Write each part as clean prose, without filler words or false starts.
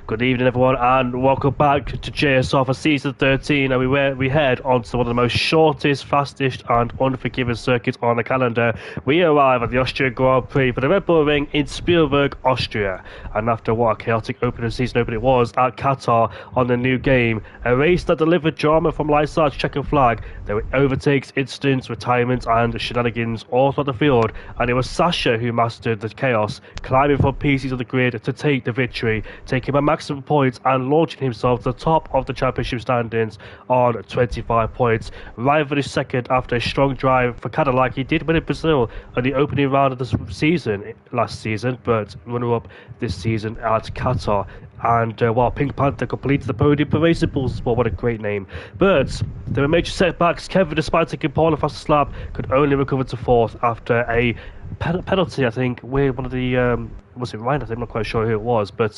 Good evening, everyone, and welcome back to JSR for season 13. And we head on to one of the most shortest, fastest, and unforgiving circuits on the calendar. We arrive at the Austrian Grand Prix for the Red Bull Ring in Spielberg, Austria. And after what a chaotic season opening it was at Qatar on the new game, a race that delivered drama from light start to checkered flag, there were overtakes, incidents, retirements, and shenanigans all throughout the field. And it was Sasha who mastered the chaos, climbing from pieces of the grid to take the victory, taking a maximum points and launching himself to the top of the championship standings on 25 points. Rival is second after a strong drive for Cadillac. He did win in Brazil on the opening round of the season last season, but runner-up this season at Qatar. And while Pink Panther completed the podium for Racing Bulls, well, what a great name. But there were major setbacks. Kevin, despite taking pole and fastest lap, could only recover to fourth after a penalty, I think, where one of the was it Ryan? I'm not quite sure who it was, but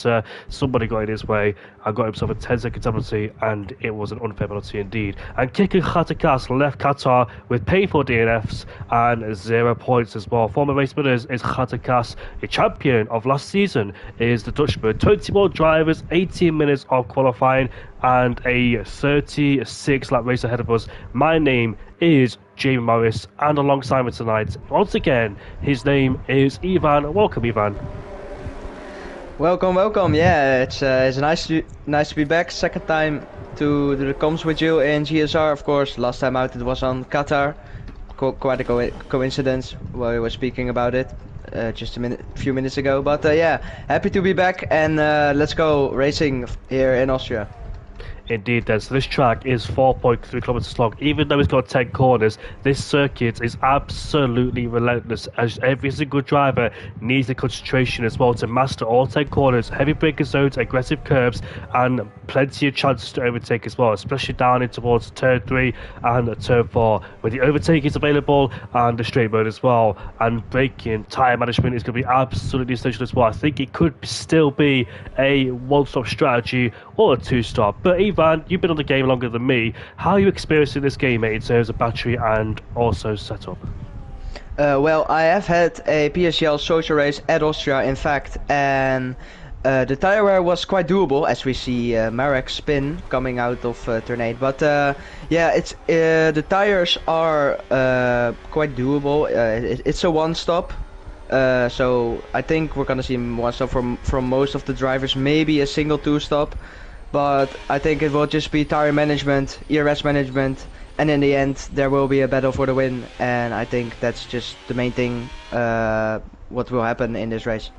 somebody got in his way and got himself a 10-second penalty, and it was an unfair penalty indeed. And Kike Khatakas left Qatar with painful DNFs and 0 points as well. Former race winners is Khatakas, a champion of last season, is the Dutchman. 21 drivers, 18 minutes of qualifying, and a 36-lap race ahead of us. My name is Jamie Morris, and alongside me tonight, once again, his name is Ivan. Welcome, Ivan. Welcome. Yeah, it's nice to be back. Second time to do the comms with you in GSR. Of course, last time out it was on Qatar. Quite a coincidence while we were speaking about it just a few minutes ago. But yeah, happy to be back, and let's go racing here in Austria. Indeed, then. So this track is 4.3 kilometers long. Even though it's got 10 corners, this circuit is absolutely relentless, as every single driver needs the concentration as well to master all 10 corners, heavy braking zones, aggressive curves, and plenty of chances to overtake as well, especially down in towards turn 3 and turn 4, where the overtake is available and the straight mode as well. And braking, tyre management is going to be absolutely essential as well. I think it could still be a one-stop strategy or a two-stop. But Ivan, you've been on the game longer than me. How are you experiencing this game, mate, in terms of battery and also setup? Well, I have had a PSGL social race at Austria, in fact, and the tire wear was quite doable, as we see Marek spin coming out of turn 8. But yeah, it's the tires are quite doable. It's a one-stop. So I think we're gonna see one stop from most of the drivers, maybe a single two-stop. But I think it will just be tire management, ERS management, and in the end there will be a battle for the win. And I think that's just the main thing, what will happen in this race.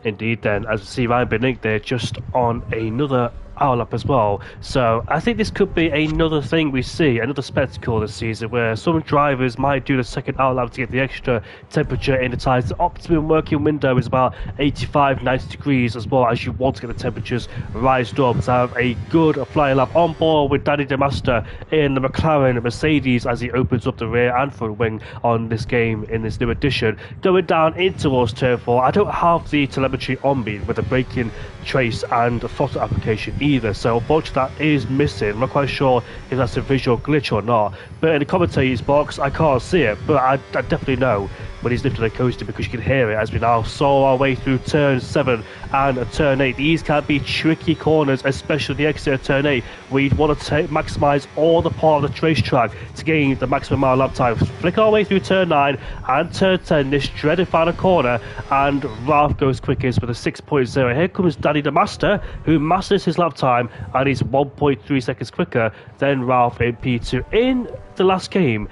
Indeed, then, as we see Ryan Benink there just on another hour lap as well. So I think this could be another thing we see, another spectacle this season, where some drivers might do the second hour lap to get the extra temperature in the tyres. The optimum working window is about 85-90 degrees as well, as you want to get the temperatures rised up to have a good flying lap on board with Danny DeMaster in the McLaren Mercedes as he opens up the rear and front wing on this game in this new edition. Going down in towards turn 4, I don't have the telemetry on me with the braking trace and throttle application either, so unfortunately that is missing. I'm not quite sure if that's a visual glitch or not, but in the commentator's box I can't see it, but I definitely know when he's lifting the coaster, because you can hear it as we now saw our way through turn 7 and turn 8. These can be tricky corners, especially the exit of turn 8, where you'd want to maximise all the part of the racetrack to gain the maximum amount of lap time. Flick our way through turn 9 and turn 10, this dreaded final corner, and Ralph goes quickest with a 6.0. Here comes Danny DeMaster, who masters his lap time, and he's 1.3 seconds quicker than Ralph in P2. In the last game,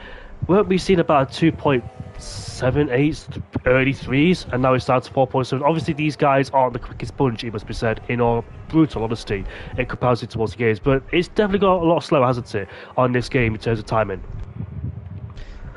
weren't we seeing about 2.78 early threes, and now it's down to 4.7. Obviously these guys aren't the quickest bunch, it must be said, in all brutal honesty in comparison towards the games, but it's definitely got a lot slower, hasn't it, on this game in terms of timing.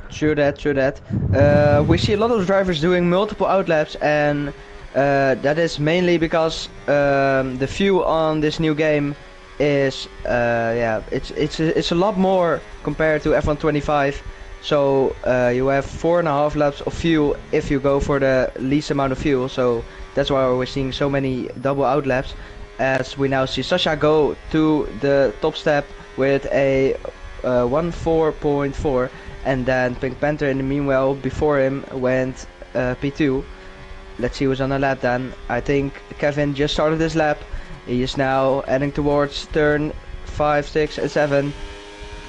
True that. We see a lot of drivers doing multiple outlaps, and that is mainly because the fuel on this new game is it's a lot more compared to F1 25. So you have 4.5 laps of fuel if you go for the least amount of fuel. So that's why we're seeing so many double out laps, as we now see Sasha go to the top step with a 1.4.4, and then Pink Panther in the meanwhile before him went P2. Let's see who's on the lap then. I think Kevin just started his lap, He is now heading towards turn 5, 6 and 7.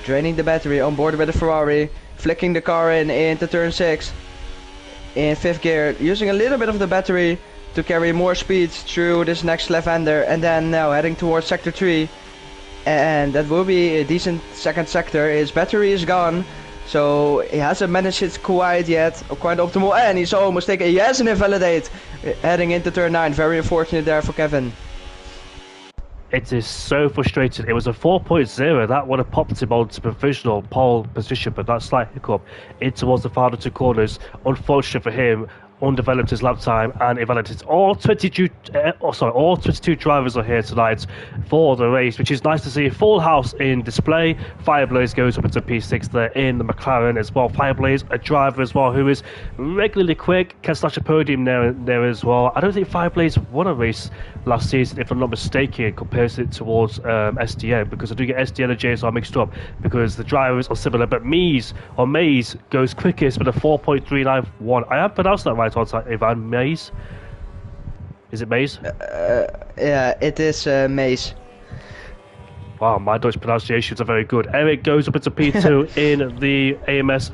Draining the battery on board with the Ferrari. Flicking the car into turn 6. In 5th gear, using a little bit of the battery to carry more speed through this next left-hander. And then now heading towards sector 3. And that will be a decent second sector. His battery is gone. So he hasn't managed it quite yet, or quite optimal, and he's almost taken. He has an invalidate heading into turn 9. Very unfortunate there for Kevin. It is so frustrating. It was a 4.0 that would have popped him onto provisional pole position, but that slight hiccup in towards the final 2 corners. Unfortunate for him. Undeveloped his lap time and invalidated. All 22 drivers are here tonight for the race, which is nice to see. Full house in display. Fireblaze goes up into P6 there in the McLaren as well. Fireblaze, a driver as well, who is regularly quick, can slash a podium there as well. I don't think Fireblaze won a race last season, if I'm not mistaken, compares it towards SDM, because I do get SDM and JSR mixed up because the drivers are similar, but Maze goes quickest with a 4.391. I have pronounced that right. Ivan Maze? Is it Maze? Yeah, it is Maze. Wow, my Dutch pronunciations are very good. Eric goes up into P2 in the AMS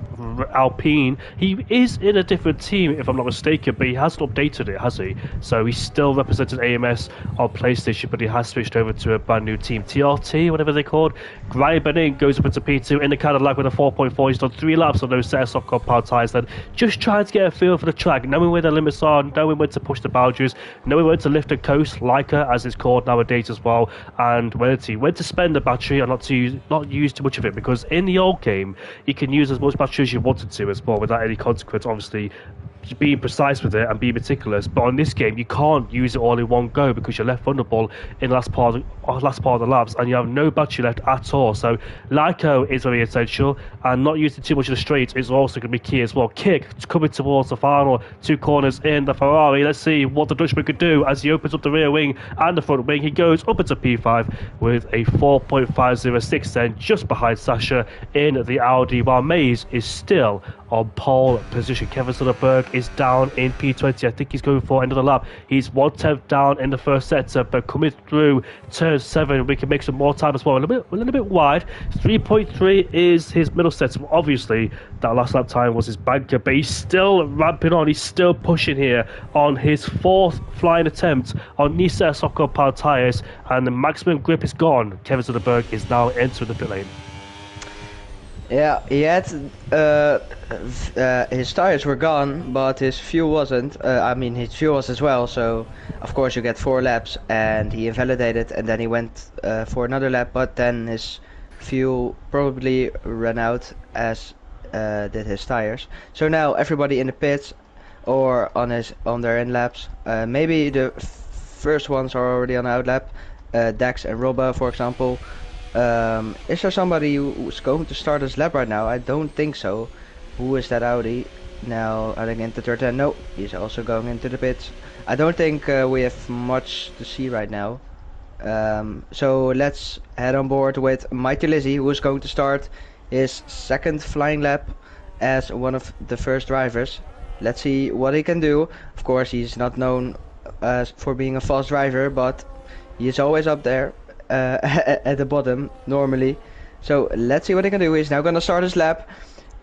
Alpine. He is in a different team, if I'm not mistaken, but he hasn't updated it, has he? So he's still represented AMS on PlayStation, but he has switched over to a brand new team. TRT, whatever they're called. Brian Benning goes up into P2 in the Cadillac with a 4.4. He's done 3 laps on those set of soft compound tyres, then just trying to get a feel for the track, knowing where the limits are, knowing when to push the boundaries, knowing when to lift and coast, Leica, as it's called nowadays as well, and when to spend the battery and not use too much of it, because in the old game you can use as much battery as you wanted to as well without any consequence, obviously being precise with it and being meticulous. But on this game you can't use it all in one go because you're left vulnerable in the last part of the laps and you have no battery left at all. So Lyco is very essential, and not using too much of the straight is also going to be key as well. Kick coming towards the final 2 corners in the Ferrari. Let's see what the Dutchman could do as he opens up the rear wing and the front wing. He goes up into P5 with a 4.506, then just behind Sasha in the Audi, while Maze is still on pole position. Kevin Soderberg is down in P20. I think he's going for another lap. He's 1/10 down in the first sector, but coming through turn 7, we can make some more time as well. A little bit wide. 3.3 is his middle sector. Obviously, that last lap time was his banker, but he's still ramping on. He's still pushing here on his 4th flying attempt on Nisa soft compound tyres, and the maximum grip is gone. Kevin Soderberg is now entering the pit lane. Yeah, he had his tires were gone, but his fuel wasn't. I mean, his fuel was as well. So, of course, you get 4 laps, and he invalidated, and then he went for another lap. But then his fuel probably ran out, as did his tires. So now everybody in the pits or on their in laps. Maybe the first ones are already on out lap. Dax and Robba, for example. Is there somebody who's going to start his lap right now? I don't think so. Who is that Audi? Now heading into turn 10. No, he's also going into the pits. I don't think we have much to see right now. So let's head on board with Mighty Lizzie, who is going to start his 2nd flying lap as one of the first drivers. Let's see what he can do. Of course, he's not known for being a fast driver, but he is always up there. At the bottom normally. So let's see what he can do. He's now gonna start his lap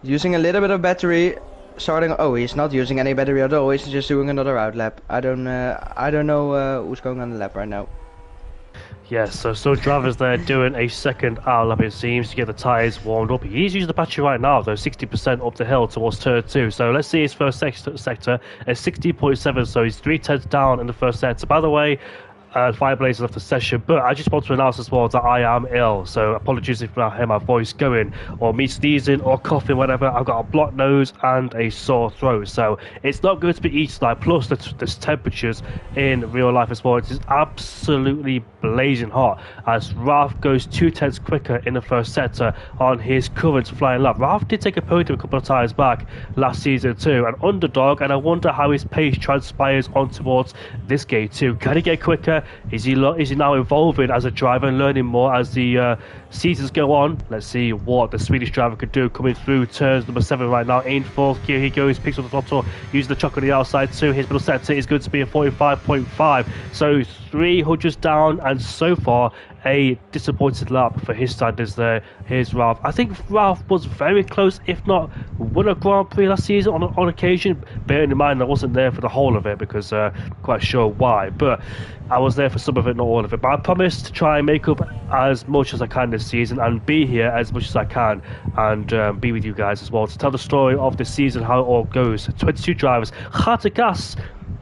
using a little bit of battery. He's not using any battery at all. He's just doing another out lap. I don't know who's going on the lap right now. Yes, so drivers there doing a second out lap, it seems, to get the tyres warmed up. He's using the battery right now, though, 60% up the hill towards turn 2. So let's see his first sector at 60.7. So he's 3/10 down in the first sector. By the way, Fireblaze left the session, but I just want to announce as well that I am ill, so apologies if I hear my voice going or me sneezing or coughing, whatever. I've got a blocked nose and a sore throat, so it's not going to be easy tonight. Plus there's temperatures in real life as well. It is absolutely blazing hot as Ralph goes 2/10 quicker in the first sector on his current flying lap. Ralph did take a podium a couple of times back last season too, an underdog, and I wonder how his pace transpires on towards this game too. Can he get quicker? Is he now evolving as a driver and learning more as the seasons go on? Let's see what the Swedish driver could do coming through turns number 7 right now. In fourth gear he goes, picks up the throttle, using the chuck on the outside too. His middle sector is going to be a 45.5, so 300s down, and so far a disappointed lap for his standards there. Here's Ralph. I think Ralph was very close, if not won a Grand Prix last season on occasion, bearing in mind I wasn't there for the whole of it because quite sure why, but I was there for some of it, not all of it. But I promise to try and make up as much as I can this season and be here as much as I can, and be with you guys as well to tell the story of the season, how it all goes. 22 drivers. Gas,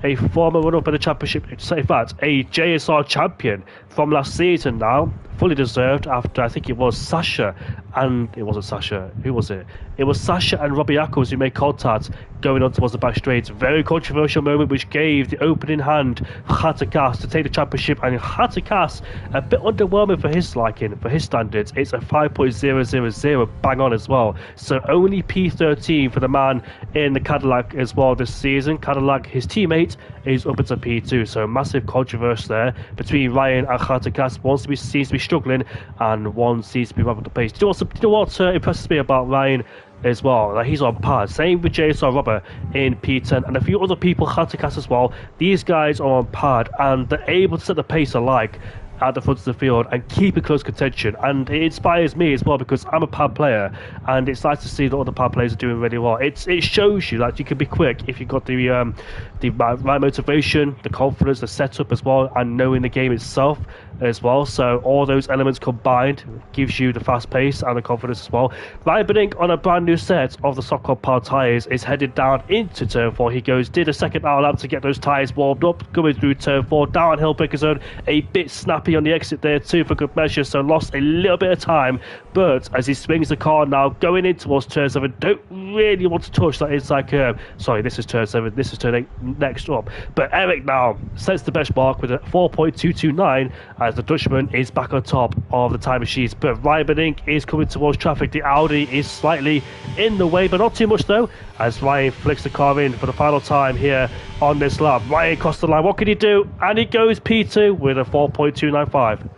a former runner-up in the championship, in fact, a JSR champion from last season now, fully deserved after, I think it was Sasha, and it wasn't Sasha, who was it? It was Sasha and Robbie Ackles who made contact going on towards the back straight. Very controversial moment which gave the opening hand for Gas to take the championship, and Gas, a bit underwhelming for his liking, for his standards. It's a 5.000 bang on as well, so only P13 for the man in the Cadillac as well this season. Cadillac, his teammate, is up into P2, so massive controversy there between Ryan and Gas. One seems to be struggling and one seems to be rapid the pace. Do you know what impresses me about Ryan as well? Like, he's on par. Same with JSR Robert in P10 and a few other people, Gas as well. These guys are on par and they're able to set the pace alike at the front of the field and keep a close contention, and it inspires me as well because I'm a pad player and it's nice to see that other pad players are doing really well. It shows you that you can be quick if you've got the right motivation, the confidence, the setup as well, and knowing the game itself as well. So all those elements combined gives you the fast pace and the confidence as well. Ryan Benink on a brand new set of the Soccer Power tyres is headed down into turn 4. He did a second hour lap to get those tyres warmed up, going through turn 4, downhill picker zone, a bit snappy on the exit there too for good measure, so lost a little bit of time, but as he swings the car now going in towards turn 7, don't really want to touch that inside curve. Sorry, this is turn 7, this is turn 8 next up, but Eric now sets the benchmark with a 4.229 as the Dutchman is back on top of the time machines. But Ryan Benink is coming towards traffic. The Audi is slightly in the way, but not too much though, as Ryan flicks the car in for the final time here on this lap. Ryan crossed the line. What can he do? And he goes P2 with a 4.295.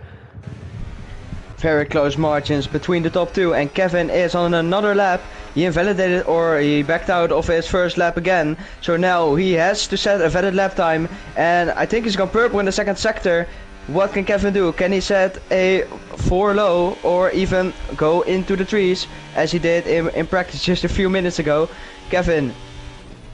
Very close margins between the top two, and Kevin is on another lap. He invalidated, or he backed out of his first lap again, so now he has to set a valid lap time, and I think he's gone purple in the second sector. What can Kevin do? Can he set a 4 low or even go into the trees as he did in practice just a few minutes ago? Kevin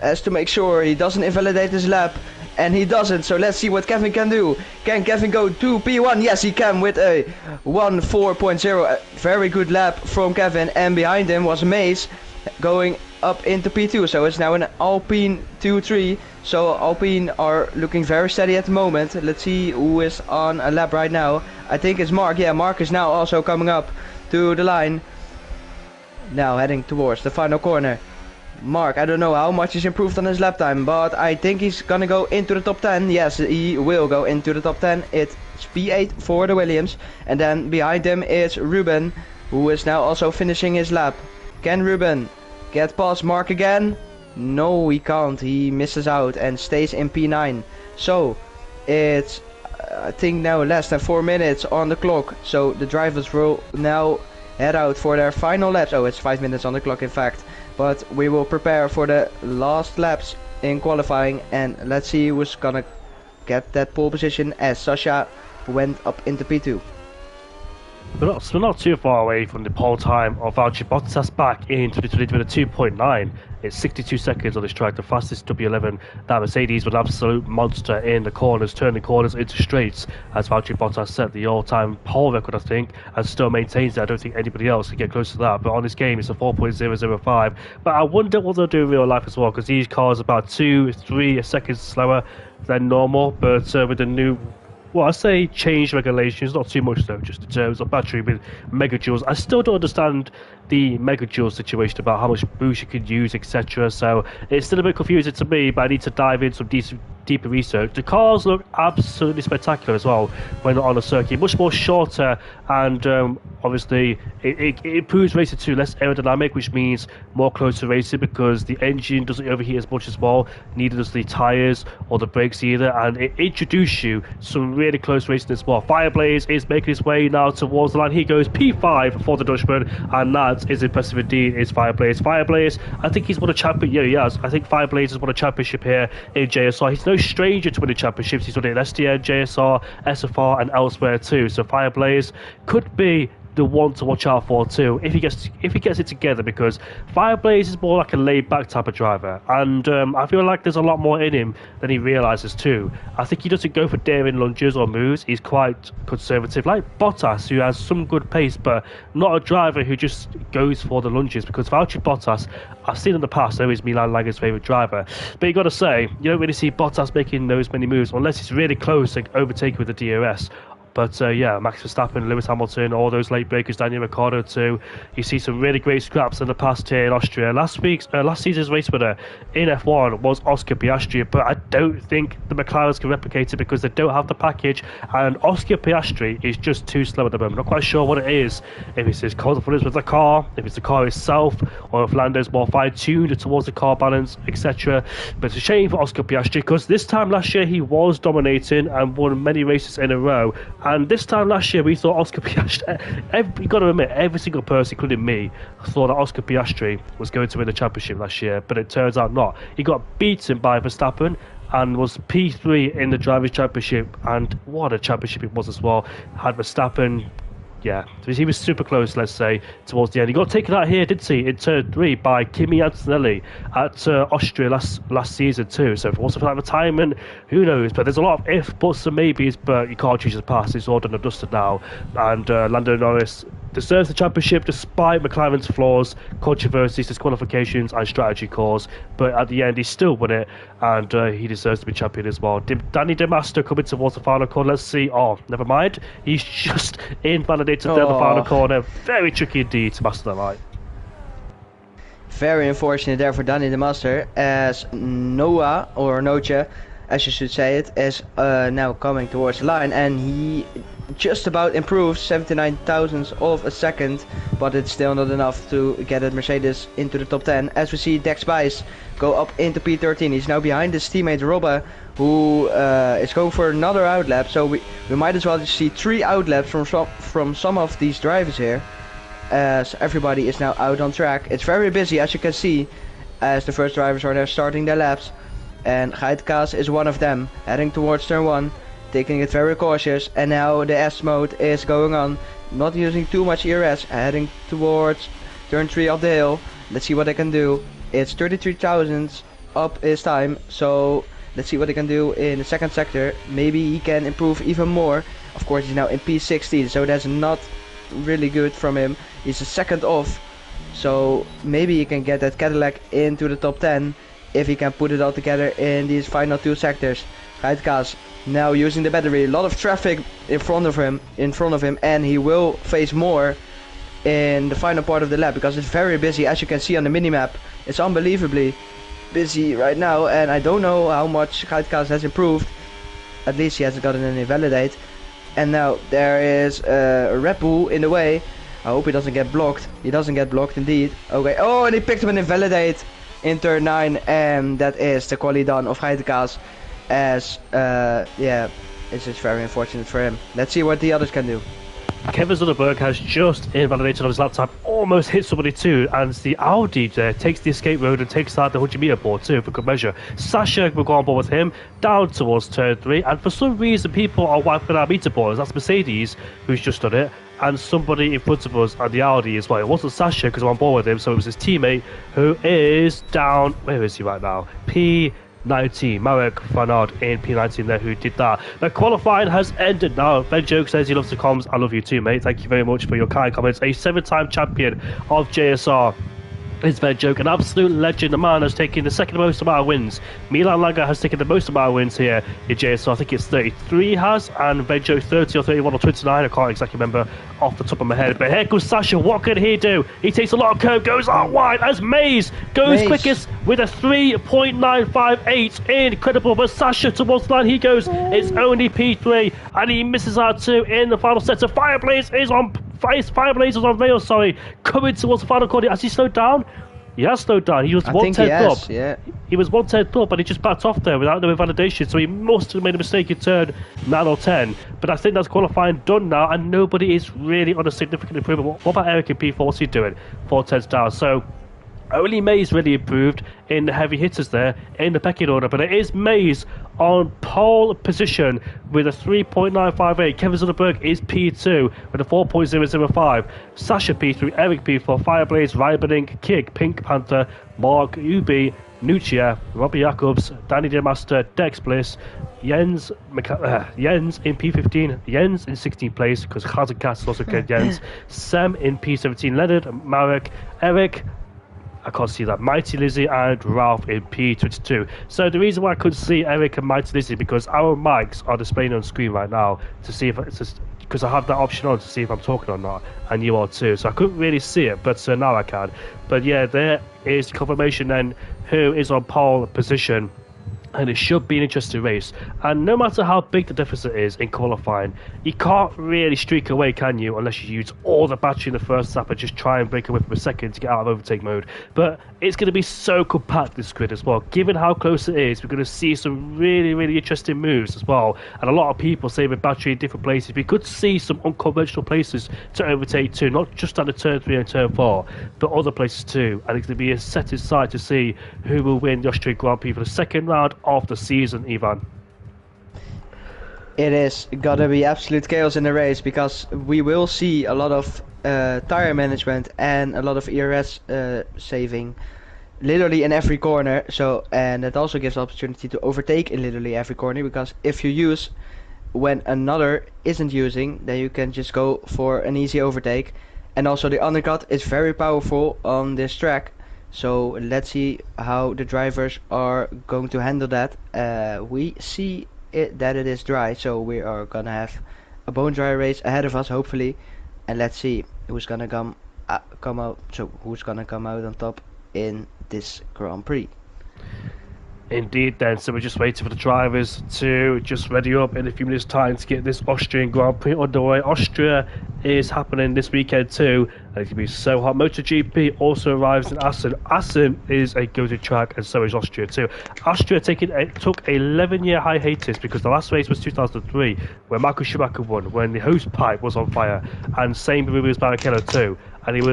has to make sure he doesn't invalidate his lap, and he doesn't, so let's see what Kevin can do. Can Kevin go to P1? Yes, he can with a 1.4.0. Very good lap from Kevin, and behind him was Mace going up into P2, so it's now an Alpine 2-3. So Alpine are looking very steady at the moment. Let's see who is on a lap right now. I think it's Mark. Yeah, Mark is now also coming up to the line, now heading towards the final corner. Mark, I don't know how much he's improved on his lap time, but I think he's gonna go into the top 10. Yes, he will go into the top 10. It's P8 for the Williams, and then behind him is Ruben, who is now also finishing his lap. Can Ruben get past Mark again? No, he can't. He misses out and stays in P9. So it's I think now less than 4 minutes on the clock, so the drivers will now head out for their final laps. Oh, it's 5 minutes on the clock in fact, but we will prepare for the last laps in qualifying, and let's see who's gonna get that pole position as Sasha went up into P2. We're not too far away from the pole time of Valtteri Bottas back in 2020 with a 2.9. It's 62 seconds on this track, the fastest W11. That Mercedes was an absolute monster in the corners, turning corners into straights, as Valtteri Bottas set the all-time pole record, I think, and still maintains it. I don't think anybody else can get close to that, but on this game it's a 4.005. But I wonder what they'll do in real life as well, because these cars are about 2-3 seconds slower than normal, but with the new, well, I say change regulations, not too much though, just in terms of battery with megajoules. I still don't understand the megajoule situation about how much boost you could use, etc. So it's still a bit confusing to me, but I need to dive in some deeper research, the cars look absolutely spectacular as well when on a circuit. Much more shorter, and obviously it improves racing too, less aerodynamic, which means more closer racing because the engine doesn't overheat as much as well, neither does the tyres or the brakes either, and it introduces you some really close racing as well. Fireblaze is making his way now towards the line. He goes P5 for the Dutchman, and that is impressive indeed. Is Fireblaze, I think he's won a champion. Yeah, he has. I think Fireblaze has won a championship here in JSR. He's no stranger to winning championships. He's won it in STN, JSR, SFR, and elsewhere too. So Fireblaze could be the one to watch out for too if he gets it together, because Fireblaze is more like a laid back type of driver, and I feel like there's a lot more in him than he realizes too. I think he doesn't go for daring lunges or moves. He's quite conservative, like Bottas, who has some good pace but not a driver who just goes for the lunges, because Valtteri Bottas, I've seen in the past, always Milan Lager's favourite driver, but you got to say you don't really see Bottas making those many moves unless it's really close, like overtaking with the DRS. But yeah, Max Verstappen, Lewis Hamilton, all those late breakers, Daniel Ricciardo too. You see some really great scraps in the past here in Austria. Last season's race winner in F1 was Oscar Piastri, but I don't think the McLarens can replicate it because they don't have the package, and Oscar Piastri is just too slow at the moment. Not quite sure what it is, if it's his confidence with the car, if it's the car itself, or if Lando's more fine-tuned towards the car balance, etc. But it's a shame for Oscar Piastri because this time last year he was dominating and won many races in a row. And this time last year, we thought Oscar Piastri, you've got to admit, every single person, including me, thought that Oscar Piastri was going to win the championship last year, but it turns out not. He got beaten by Verstappen and was P3 in the Drivers' Championship, and what a championship it was as well. Had Verstappen, yeah, he was super close, let's say, towards the end. He got taken out here, didn't he, in turn 3 by Kimi Antonelli at Austria last season too. So if it wasn't for that retirement, who knows? But there's a lot of ifs, buts and maybes, but you can't choose the past. It's all done and dusted now. And Lando Norris deserves the championship despite McLaren's flaws, controversies, disqualifications and strategy calls, but at the end he still won it, and he deserves to be champion as well. Danny DeMaster coming towards the final corner. Let's see. Oh, never mind, he's just invalidated there the final corner. Very tricky indeed to master that line. Very unfortunate there for Danny DeMaster, as Noah, or Noche as you should say it, is now coming towards the line, and he just about improved 79 thousandths of a second, but it's still not enough to get a Mercedes into the top 10. As we see Dex Spice go up into P13, he's now behind his teammate Robba, who is going for another outlap, so we might as well just see 3 outlaps from some of these drivers here, as everybody is now out on track. It's very busy, as you can see, as the first drivers are there starting their laps, and Geitkaas is one of them, heading towards turn 1, taking it very cautious, and now the S mode is going on, not using too much ERS, heading towards turn 3 of the hill. Let's see what they can do. It's 33 thousandths up his time, so let's see what he can do in the second sector. Maybe he can improve even more. Of course, he's now in P16, so that's not really good from him. He's a second off, so maybe he can get that Cadillac into the top 10 if he can put it all together in these final 2 sectors. Geitkaas now using the battery, a lot of traffic in front of him, and he will face more in the final part of the lap because it's very busy, as you can see on the minimap. It's unbelievably busy right now, and I don't know how much Geitkaas has improved. At least he hasn't gotten an invalidate. And now there is a Red Bull in the way. I hope he doesn't get blocked. He doesn't get blocked indeed. Okay. Oh, and he picked up an invalidate in turn 9, and that is the quali done of Geitkaas. As yeah, it's just very unfortunate for him. Let's see what the others can do. Kevin Zunderberg has just invalidated on his laptop, almost hit somebody too, and the Audi there takes the escape road and takes out the 100-meter board too for good measure. Sasha will go on board with him down towards turn 3, and for some reason people are wiping out meter boards. That's Mercedes who's just done it, and somebody in front of us at the Audi as well. It wasn't Sasha because I'm on board with him, so it was his teammate who is down. Where is he right now? P19, Marek Fanard in P19 there, who did that. The qualifying has ended now. Ben Joke says he loves the comms. I love you too, mate. Thank you very much for your kind comments. A 7-time champion of JSR It's a joke, an absolute legend. The man has taken the second most amount of wins. Milan Langer has taken the most amount of wins here in JSR. I think it's 33 has, and Vejo 30 or 31 or 29. I can't exactly remember off the top of my head. But here comes Sasha. What can he do? He takes a lot of curve, goes out wide as Mays goes quickest with a 3.958. Incredible. But Sasha towards the line he goes. It's only P3, and he misses out too in the final set. So Fireblaze is on. Fireblaze is on rails, coming towards the final corner. Has he slowed down? He has slowed down. He was 1/10 up. Yeah. He was 1/10 up, and he just backed off there without no invalidation. So he must have made a mistake in turn 9 or 10. But I think that's qualifying done now, and nobody is really on a significant improvement. What about Eric in P4? What's he doing? 4/10 down. So only Mays really improved in the heavy hitters there in the pecking order, but it is Mays on pole position with a 3.958. Kevin Zunderberg is P2 with a 4.005. Sasha P3, Eric P4, Fireblaze, Ryberning, Kick, Pink Panther, Mark, Ubi, Nuccia, Robbie Jacobs, Danny DeMaster, Dex Bliss, Jens in P15, Jens in 16th place because Hazenkas also get Jens, Sam in P17, Leonard, Marek, Eric, I can't see that. Mighty Lizzie and Ralph in P22. So the reason why I couldn't see Eric and Mighty Lizzie because our mics are displaying on screen right now to see if it's just because I have that option on to see if I'm talking or not, and you are too. So I couldn't really see it, but now I can. But yeah, there is confirmation then who is on pole position. And it should be an interesting race. And no matter how big the deficit is in qualifying, you can't really streak away, can you, unless you use all the battery in the first lap and just try and break away from a second to get out of overtake mode. But it's going to be so compact, this grid as well. Given how close it is, we're going to see some really, really interesting moves as well. And a lot of people saving battery in different places. We could see some unconventional places to overtake too, not just at the turn 3 and turn 4, but other places too. And it's going to be a set aside to see who will win the Austrian Grand Prix for the second round of the season, Ivan. It is gonna be absolute chaos in the race because we will see a lot of tire management and a lot of ERS saving literally in every corner. So, and it also gives opportunity to overtake in literally every corner, because if you use when another isn't using, then you can just go for an easy overtake. And also the undercut is very powerful on this track. So let's see how the drivers are going to handle that. We see that it is dry, so we are gonna have a bone dry race ahead of us, hopefully. And let's see who's gonna come out. So who's gonna come out on top in this Grand Prix? Indeed then, so we're just waiting for the drivers to just ready up in a few minutes time to get this Austrian Grand Prix underway. Austria is happening this weekend too, and it's going to be so hot. MotoGP also arrives in Assen. Assen is a go-to track, and so is Austria too. Austria took 11-year hiatus because the last race was 2003 when Michael Schumacher won, when the hose pipe was on fire, and same with Rubens Barrichello too. And it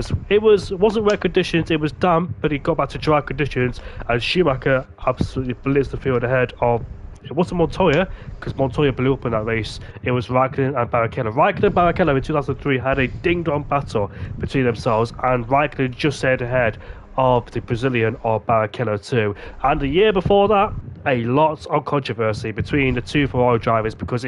wasn't wet conditions, it was damp, but he got back to dry conditions, and Schumacher absolutely blitzed the field ahead of, it wasn't Montoya, because Montoya blew up in that race. It was Raikkonen and Barrichello. Raikkonen and Barrichello in 2003 had a ding-dong battle between themselves, and Raikkonen just stayed ahead of the Brazilian or Barrichello too. And the year before that, a lot of controversy between the two Ferrari drivers, because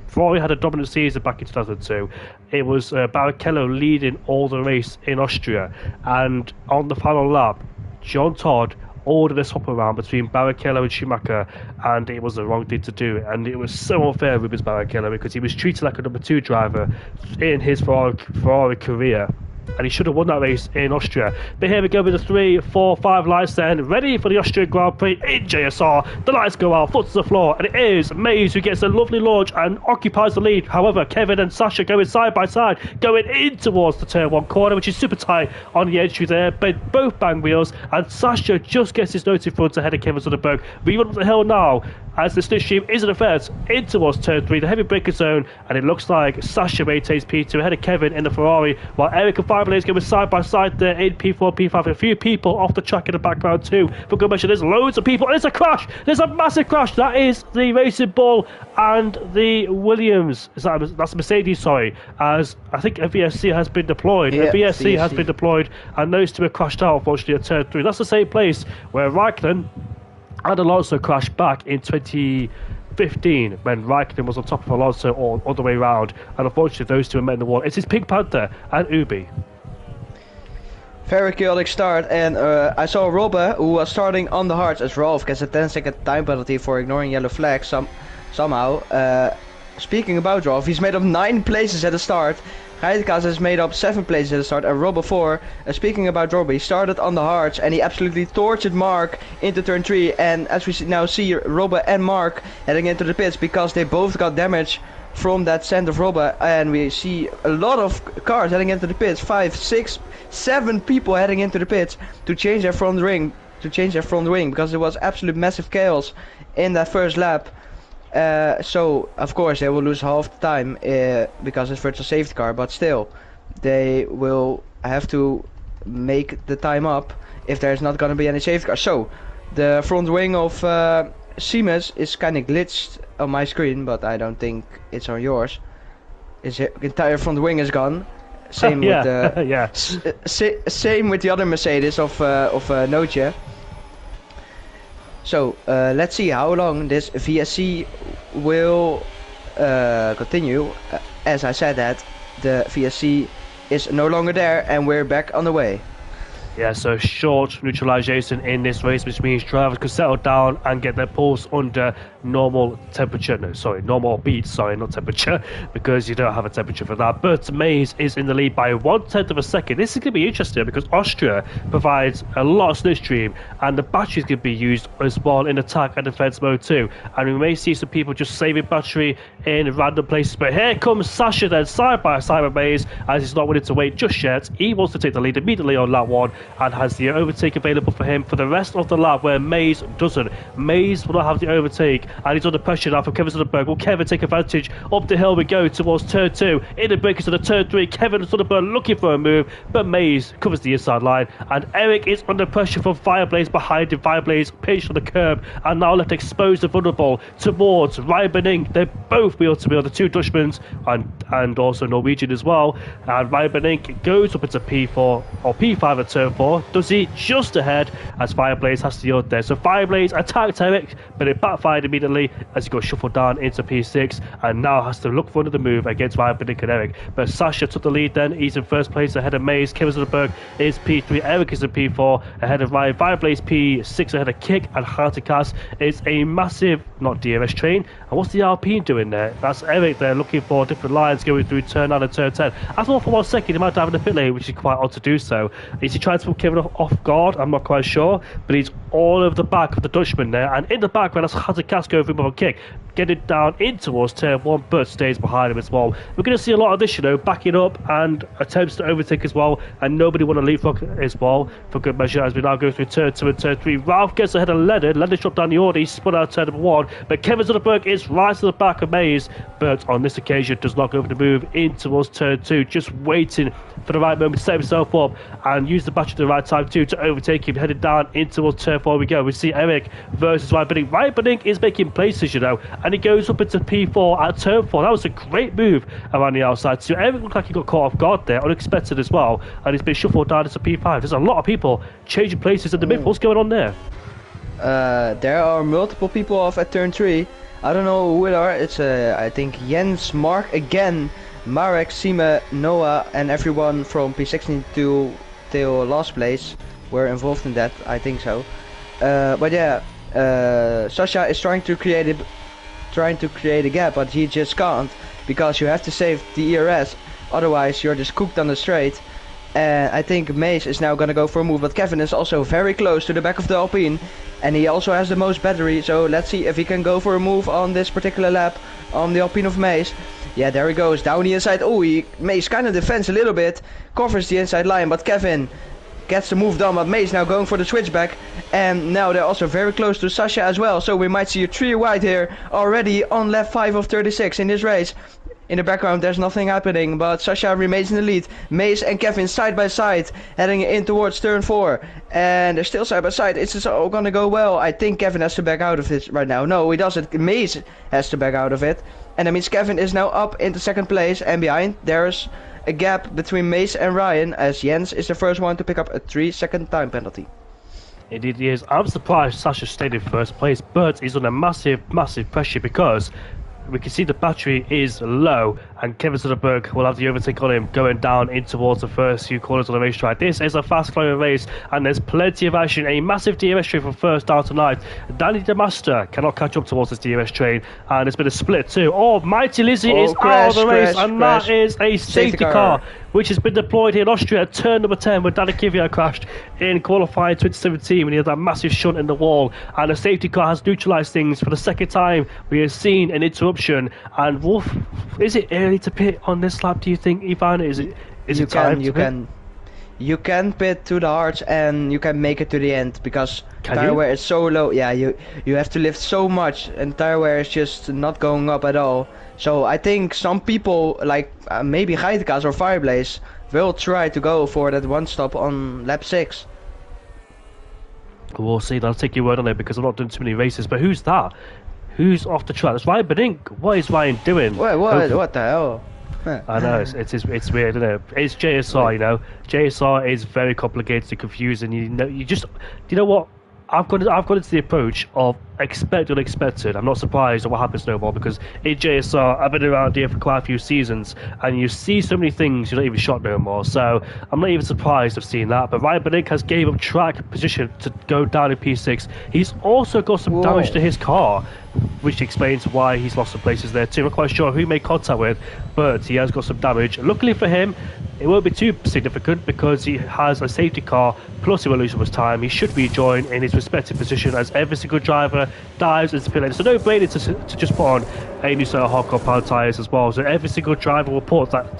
Ferrari had a dominant season back in 2002. It was Barrichello leading all the race in Austria, and on the final lap, John Todd ordered a swap around between Barrichello and Schumacher, and it was the wrong thing to do. And it was so unfair with Rubens Barrichello because he was treated like a number 2 driver in his Ferrari career. And he should have won that race in Austria. But here we go with the 3, 4, 5 lights then, ready for the Austrian Grand Prix in JSR. The lights go out, foot to the floor, and it is Mays who gets a lovely launch and occupies the lead. However, Kevin and Sasha going side by side, going in towards the turn 1 corner, which is super tight on the entry there. But both bang wheels, and Sasha just gets his nose in front ahead of Kevin Zunderberg. We run up the hill now as the slipstream is in effect in towards turn 3, the heavy braking zone, and it looks like Sasha maintains P2 ahead of Kevin in the Ferrari, while Eric and Fireblaze going side by side there in P4, P5. A few people off the track in the background too. For good measure, there's loads of people. There's a crash. There's a massive crash. That is the Racing Bull and the Williams. That's Mercedes, sorry. As I think a VSC has been deployed. Yeah, a VSC has been deployed, and those two have crashed out, unfortunately, at turn 3. That's the same place where Raikkonen and Alonso crashed back in 2015 when Raikkonen was on top of Alonso all the way around, and unfortunately those two are met in the wall. It's his Pink Panther and Ubi. Very chaotic start, and I saw Robbe, who was starting on the hards as Rolf, gets a 10-second time penalty for ignoring yellow flags somehow. Speaking about Rolf, he's made up 9 places at the start. Heidekaas has made up 7 places at the start, and Robbe 4. Speaking about Robbe, he started on the hards, and he absolutely tortured Mark into turn 3. And as we now see, Robbe and Mark heading into the pits because they both got damage from that sand of Robbe, and we see a lot of cars heading into the pits. 5, 6, 7 people heading into the pits to change their front wing, because there was absolute massive chaos in that first lap. So of course they will lose half the time because it's virtual safety car, but still they will have to make the time up if there's not going to be any safety car. So the front wing of Siemens is kind of glitched on my screen, but I don't think it's on yours. His entire front wing is gone. Same with the same with the other Mercedes of Noche. So let's see how long this VSC will continue. As I said, that the VSC is no longer there, and we're back on the way. Yeah, so short neutralization in this race, which means drivers can settle down and get their pulse under normal temperature. No, sorry, normal beats, sorry, not temperature, because you don't have a temperature for that. But Mays is in the lead by 1/10 of a second. This is going to be interesting because Austria provides a lot of slipstream, and the batteries can be used as well in attack and defense mode too. And we may see some people just saving battery in random places. But here comes Sasha then, side by side with Mays, as he's not willing to wait just yet. He wants to take the lead immediately on lap 1 and has the overtake available for him for the rest of the lap, where Mays doesn't. Mays will not have the overtake, and he's under pressure now from Kevin Sonnenberg. Will Kevin take advantage? Up the hill we go towards turn 2. In the breakers to the turn 3. Kevin Sonnenberg looking for a move, but Mays covers the inside line, and Eric is under pressure from Fireblaze behind him. Fireblaze pinched on the curb and now left exposed and vulnerable towards Ryan Benning. They both be able to be on the 2 Dutchmen and also Norwegian as well. And Ryan Benning goes up into P4 or P5 at turn 4. Does he just ahead as Fireblaze has to yield there. So Fireblaze attacked Eric, but it backfired immediately as he got shuffled down into P6 and now has to look for another move against Ryan Benning and Eric. But Sasha took the lead then. He's in first place ahead of Mays. Kevin Sonnenberg is P3. Eric is in P4 ahead of Ryan. Fireblaze P6 ahead of Kick, and Heidekaas is a massive, not DRS train. And what's the Alpine doing there? That's Eric there looking for different lines going through turn 9 and turn 10. I thought for 1 second he might have in the pit lane, which is quite odd to do so. Is he trying to put Kevin off guard? I'm not quite sure, but he's all over the back of the Dutchman there, and in the background that's Heidekaas going through with a Kick, getting down in towards turn 1, but stays behind him as well. We're going to see a lot of this, backing up and attempts to overtake as well, and nobody want to leapfrog as well for good measure as we now go through turn 2 and turn 3. Ralph gets ahead of Leonard. Leonard dropped down the order. He spun out turn number 1, but Kevin Sonnenberg is right to the back of Mays, but on this occasion does not go for the move in towards turn 2, just waiting for the right moment to set himself up and use the battery at the right time too to overtake him. Headed down into towards turn 4 we go. We see Eric versus Ryan Benning. Ryan Benning is making places, and he goes up into P4 at turn 4. That was a great move around the outside too. Eric looked like he got caught off guard there, unexpected as well, and he's been shuffled down into P5. There's a lot of people changing places in the mid. What's going on there? There are multiple people off at turn 3. I don't know who it are. It's I think Jens, Mark again, Marek, Sime, Noah, and everyone from P16 till last place were involved in that. I think so. But yeah, Sasha is trying to create a gap, but he just can't, because you have to save the ERS, otherwise you're just cooked on the straight. And I think Mace is now gonna go for a move, but Kevin is also very close to the back of the Alpine, and he also has the most battery, so let's see if he can go for a move on this particular lap on the Alpine of Mace. Yeah, there he goes, down the inside. Oh, Mace kind of defends a little bit, covers the inside line, but Kevin gets the move done, but Mace now going for the switchback, and now they're also very close to Sasha as well, so we might see a 3 wide here already on lap 5 of 36 in this race. In the background there's nothing happening, but Sasha remains in the lead. Mace and Kevin side by side heading in towards turn 4, and they're still side by side. It's all gonna go well. I think Kevin has to back out of this right now. No, he doesn't. Mace has to back out of it, and that means Kevin is now up into second place, and behind there's a gap between Mace and Ryan, as Jens is the first one to pick up a 3-second time penalty. Indeed he is. I'm surprised Sasha stayed in first place, but he's under massive pressure because we can see the battery is low and Kevin Soderbergh will have the overtake on him going down in towards the first few corners of the racetrack. This is a fast-flowing race, and there's plenty of action. A massive DRS train from first down to ninth. Danny DeMaster cannot catch up towards this DRS train, and there's been a split too. Oh, Mighty Lizzie is out of the race, and that is a safety car, which has been deployed here in Austria at turn number 10 when Danny Kvyat crashed in qualifying 2017 when he had that massive shunt in the wall, and a safety car has neutralised things for the second time. We have seen an interruption, and Wolf, is it early to pit on this lap, do you think, Ivan? Is it time to pit? You can pit to the hearts and you can make it to the end because tire wear is so low. Yeah, you have to lift so much and tire wear is just not going up at all. So I think some people like maybe Geitekas or Fireblaze will try to go for that one stop on lap 6. We'll see. I'll take your word on it because I've not done too many races. But who's that? Who's off the track? That's Ryan Benink. What is Ryan doing? What the hell? I know, it's weird, isn't it? It's JSR, you know. JSR is very complicated and confusing. You know what? I've gone into the approach of expect the unexpected. I'm not surprised at what happens no more because in JSR I've been around here for quite a few seasons and you see so many things you're not even shocked no more. So I'm not even surprised of seeing that. But Ryan Benink has gave up track position to go down in P6. He's also got some damage to his car, which explains why he's lost some places there too. I'm not quite sure who he made contact with, but he has got some damage. Luckily for him, it won't be too significant because he has a safety car, plus he will lose so much time. He should rejoin in his respective position as every single driver dives into pit lane. It's a no-brainer to just put on a new set of hardcore power tyres as well. So every single driver will put that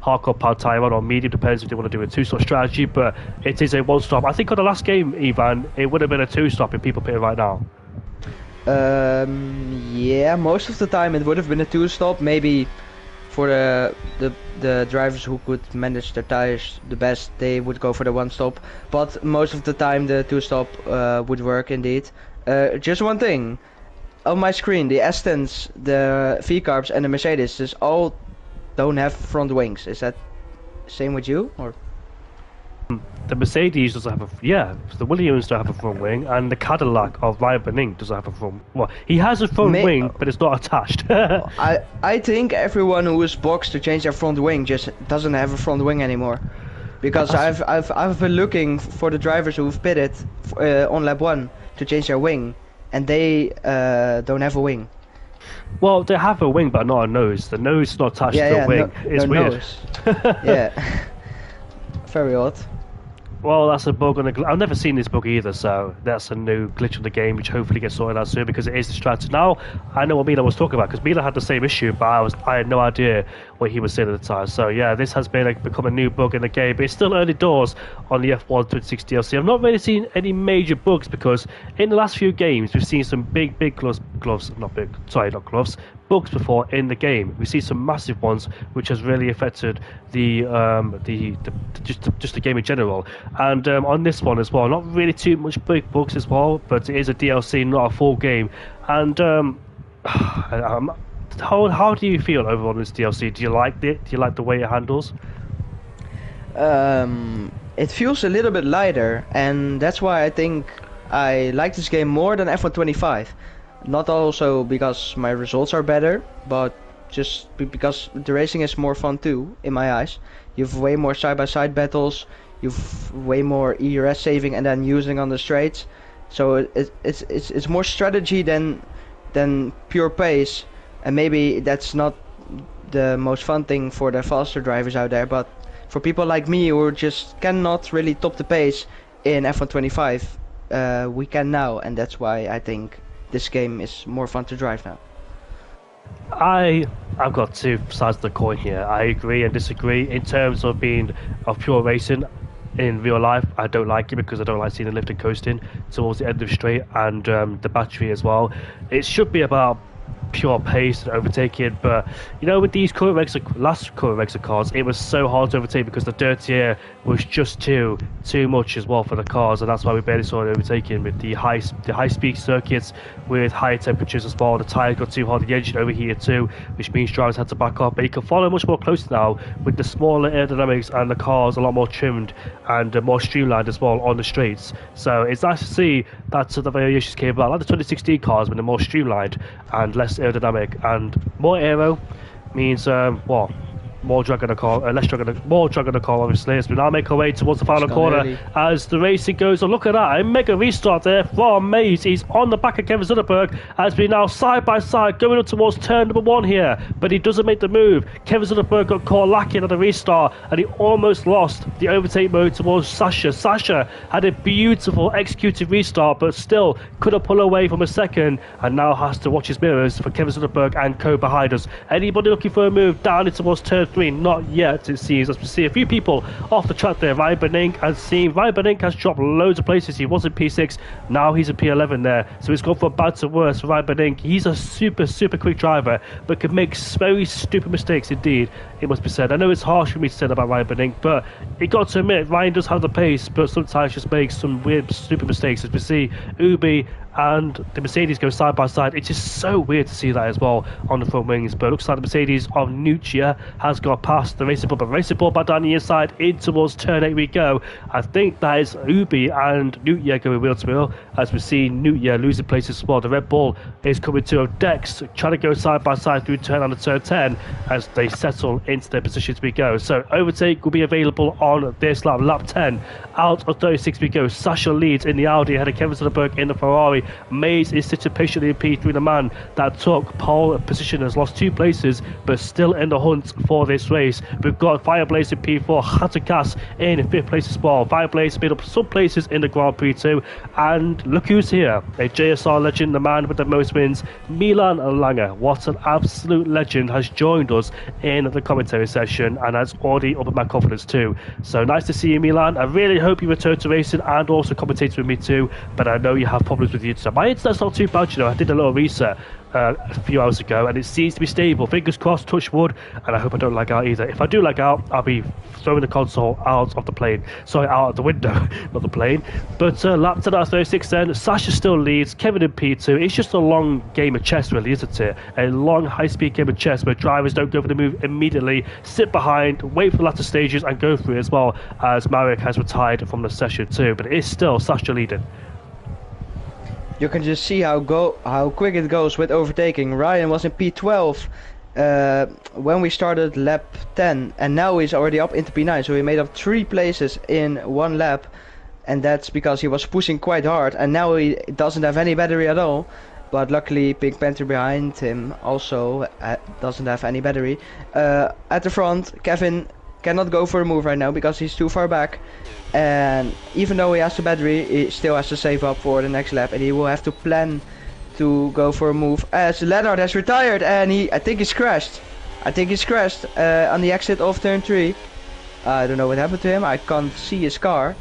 hardcore power tyre on, or medium, depends if they want to do a two-stop strategy, but it is a one-stop. I think on the last game, Ivan, it would have been a two-stop if people pitting right now. Yeah, most of the time it would have been a two-stop. Maybe for the drivers who could manage their tires the best, they would go for the one-stop. But most of the time the two-stop would work indeed. Just one thing, on my screen, the Astons, the V-Carbs and the Mercedes all don't have front wings. Is that same with you, or? The Mercedes doesn't have the Williams don't have a front wing, and the Cadillac of Ryan Benink doesn't have a front. Well, he has a front wing, but it's not attached. I think everyone who is boxed to change their front wing just doesn't have a front wing anymore, because I've been looking for the drivers who've pitted on lap 1 to change their wing, and they don't have a wing. Well, they have a wing, but not a nose. The nose is not attached to the wing. It's weird. Yeah. Very odd. Well, that's a bug on the. I've never seen this bug either, so that's a new glitch on the game, which hopefully gets sorted out soon because it is distracting. Now I know what Mila was talking about because Mila had the same issue, but I had no idea what he was saying at the time. So yeah, this has become a new bug in the game, but it's still early doors on the F1 26 DLC. I've not really seen any major bugs because in the last few games we've seen some big bugs before in the game. We see some massive ones, which has really affected just the game in general. And on this one as well, not really too much big bugs as well, but it is a DLC, not a full game. And how do you feel overall on this DLC? Do you like it? Do you like the way it handles? It feels a little bit lighter, and that's why I think I like this game more than F1 25. Not also because my results are better, but just because the racing is more fun too, in my eyes. You've way more side-by-side battles, you've way more ERS saving and then using on the straights. So it's more strategy than pure pace, and maybe that's not the most fun thing for the faster drivers out there, but for people like me who just cannot really top the pace in F1 25, we can now, and that's why I think this game is more fun to drive now. I've got two sides of the coin here. I agree and disagree. In terms of being of pure racing in real life, I don't like it because I don't like seeing the lift and coasting towards the end of the straight, and the battery as well. It should be about pure pace and overtaking, but you know, with these last current Rexa cars, it was so hard to overtake because the dirty air was just too much as well for the cars, and that's why we barely saw it overtaking with the high speed circuits with high temperatures as well. The tyres got too hot, the engine overheated too, which means drivers had to back up. But you can follow much more closely now with the smaller aerodynamics and the cars a lot more trimmed and more streamlined as well on the straights. So it's nice to see that the variations came about, like the 2016 cars when they're more streamlined and less aerodynamic and more aero. means, well, more drag on the call, more drag on the call, obviously, as we now make our way towards the final corner early. as the racing goes on. Look at that, a mega restart there from Mays. He's on the back of Kevin Zunderberg as we now side by side going up towards turn number 1 here, but he doesn't make the move. Kevin Zunderberg got caught lacking on the restart and he almost lost the overtake mode towards Sasha. Sasha had a beautiful executed restart, but still couldn't pull away from a second and now has to watch his mirrors for Kevin Zunderberg and co behind us. Anybody looking for a move down into towards turn 3? Not yet, it seems, as we see a few people off the track there. Ryan Benink has dropped loads of places. He was in P6, now he's in P11 there, so he's gone from bad to worse for Ryan Benink. He's a super quick driver, but can make very stupid mistakes indeed, it must be said. I know it's harsh for me to say that about Ryan Benink, but you got to admit, Ryan does have the pace, but sometimes just makes some weird stupid mistakes, as we see Ubi and the Mercedes go side by side. It's just so weird to see that as well on the front wings, but it looks like the Mercedes of Nuccia has got past the Racing Bull, but Racing Bull back down the inside in towards turn 8 we go. I think that is Ubi and Nuccia going wheel to wheel, as we see Nuccia losing places as well. The Red Bull is coming to Dex, trying to go side by side through turn on the turn 10 as they settle into their positions we go. So overtake will be available on this lap 10 out of 36 we go. Sasha leads in the Audi ahead of Kevin Zunderberg in the Ferrari. Mays is sitting patiently in P3. The man that took pole position has lost 2 places, but still in the hunt for this race. We've got Fireblaze in P4, Hatterkas in 5th place as well. Fireblaze made up some places in the Grand Prix too. And look who's here, a JSR legend, the man with the most wins, Milan Langer. What an absolute legend has joined us in the commentary session and has already upped my confidence too. So nice to see you, Milan. I really hope you return to racing and also commentating with me too, but I know you have problems with you. So my internet's not too bad, you know. I did a little reset a few hours ago and it seems to be stable. Fingers crossed, touch wood, and I hope I don't lag out either. If I do lag out, I'll be throwing the console out of the plane. Sorry, out of the window, not the plane. But lap 10 out of 36 then. Sasha still leads, Kevin in P2. It's just a long game of chess really, isn't it? A long high-speed game of chess where drivers don't go for the move immediately, sit behind, wait for the latter stages and go through it, as well as Marek has retired from the session too. But it is still Sasha leading. You can just see how quick it goes with overtaking. Ryan was in P12 when we started lap 10, and now he's already up into P9, so he made up 3 places in 1 lap, and that's because he was pushing quite hard, and now he doesn't have any battery at all. But luckily Pink Panther behind him also doesn't have any battery. At the front, Kevin cannot go for a move right now because he's too far back, and even though he has the battery, he still has to save up for the next lap, and he will have to plan to go for a move as Leonard has retired, and I think he's crashed on the exit of turn 3. I don't know what happened to him. I can't see his car.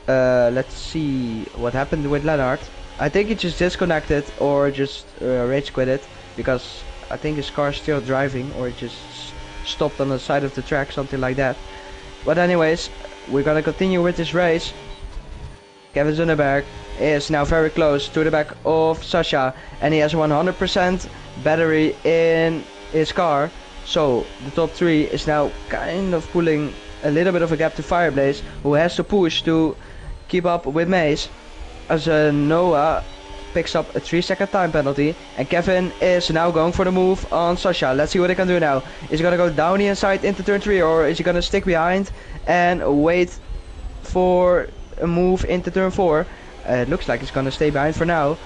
Let's see what happened with Leonard. I think he just disconnected or just rage quitted, because I think his car is still driving, or it just stopped on the side of the track, something like that. But anyways, we're gonna continue with this race. Kevin Zunderberg is now very close to the back of Sasha, and he has 100% battery in his car. So the top 3 is now kind of pulling a little bit of a gap to Fireblaze, who has to push to keep up with Maze, as Noah picks up a 3-second time penalty, and Kevin is now going for the move on Sasha. Let's see what he can do now. Is he gonna go down the inside into turn 3, or is he gonna stick behind and wait for a move into turn 4? It looks like he's gonna stay behind for now,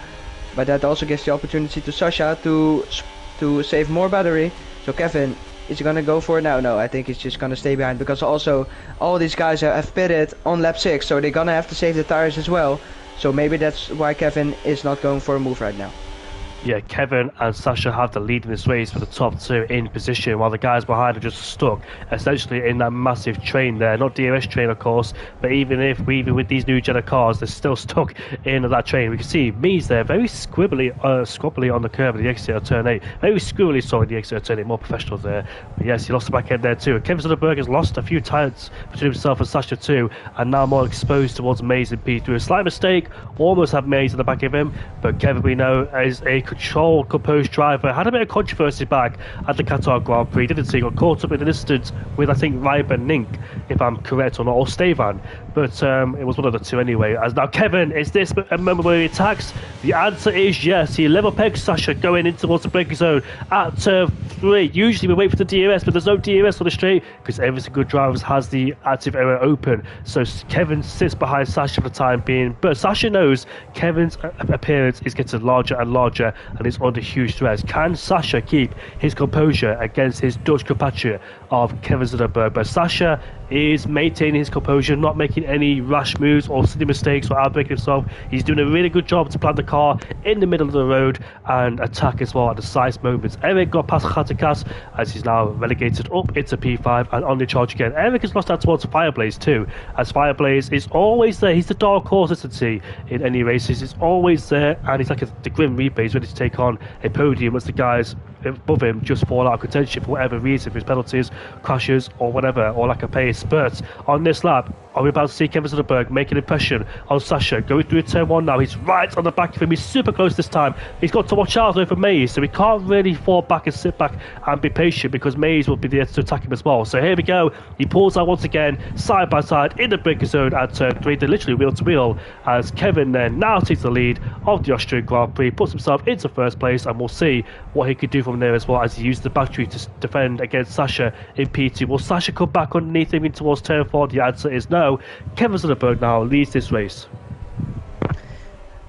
but that also gives the opportunity to Sasha to save more battery. So Kevin, is he gonna go for it now? No, I think he's just gonna stay behind, because also all these guys have pitted on lap 6, so they're gonna have to save the tires as well. So maybe that's why Kevin is not going for a move right now. Yeah, Kevin and Sasha have the lead in this race for the top 2 in position, while the guys behind are just stuck essentially in that massive train there. Not DRS train, of course, but even with these new Jetta cars, they're still stuck in that train. We can see Mies there, very squibbly on the curve of the exit of turn 8. Very squibbly, sorry, the exit of turn 8, more professional there. But yes, he lost the back end there too. Kevin Zunderberg has lost a few tires between himself and Sasha too, and now more exposed towards Mays and P3. A slight mistake, almost had Mays at the back of him, but Kevin, we know, is a controlled, composed driver. Had a bit of controversy back at the Qatar Grand Prix, didn't he? Got caught up in an incident with, I think, Ryan Benink, if I'm correct or not, or Stevan. but it was one of the two anyway. As now, Kevin, is this a moment where he attacks? The answer is yes. He level pegs Sasha going in towards the breaking zone at turn 3. Usually we wait for the DRS, but there's no DRS on the straight because every single driver has the active area open. So Kevin sits behind Sasha for the time being, but Sasha knows Kevin's appearance is getting larger and larger and is under huge stress. Can Sasha keep his composure against his Dutch compatriot of Kevin Zuckerberg? But Sasha is maintaining his composure, not making any rash moves or silly mistakes or outbreaking himself. He's doing a really good job to plant the car in the middle of the road and attack as well at the precise moments. Eric got past Khatikas as he's now relegated up into P5 and on the charge again. Eric has lost out towards Fireblaze too, as Fireblaze is always there. He's the dark horse, isn't he, in any races. He's always there, and he's like the Grim Reaper. He's ready to take on a podium once the guys above him just fall out of contention for whatever reason, for his penalties, crashes, or whatever, or lack of pace. But on this lap, are we about to see Kevin Zuckerberg make an impression on Sasha? Going through turn 1 now, he's right on the back of him, he's super close this time. He's got to watch out though for Mays, so he can't really fall back and sit back and be patient because Mays will be there to attack him as well. So here we go, he pulls out once again, side by side in the breaker zone at turn 3. They're literally wheel to wheel as Kevin then now takes the lead of the Austrian Grand Prix, puts himself into first place, and we'll see what he could do from there as well as he used the battery to defend against Sasha in P2. Will Sasha come back underneath him in towards turn 4? The answer is no. Kevin Zuckerberg now leads this race.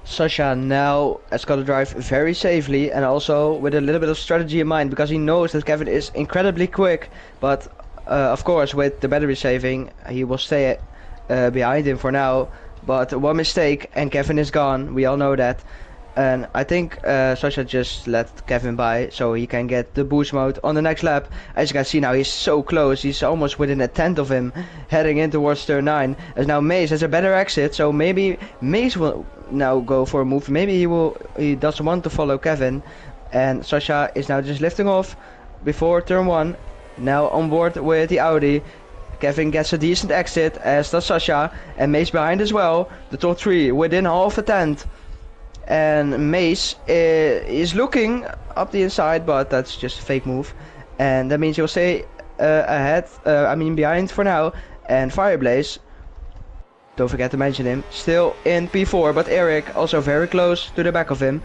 Sasha now has got to drive very safely and also with a little bit of strategy in mind, because he knows that Kevin is incredibly quick, but of course with the battery saving he will stay behind him for now. But one mistake and Kevin is gone, we all know that. And I think Sasha just let Kevin by so he can get the boost mode on the next lap. As you can see now, he's so close, he's almost within a tenth of him heading in towards turn 9. As now Mace has a better exit, so maybe Mace will now go for a move. Maybe he doesn't want to follow Kevin, and Sasha is now just lifting off before turn 1. Now on board with the Audi. Kevin gets a decent exit, as does Sasha, and Mace behind as well. The top 3 within half a tenth. And Mace is looking up the inside, but that's just a fake move, and that means he'll stay behind for now. And Fireblaze, don't forget to mention him, still in P4, but Eric also very close to the back of him,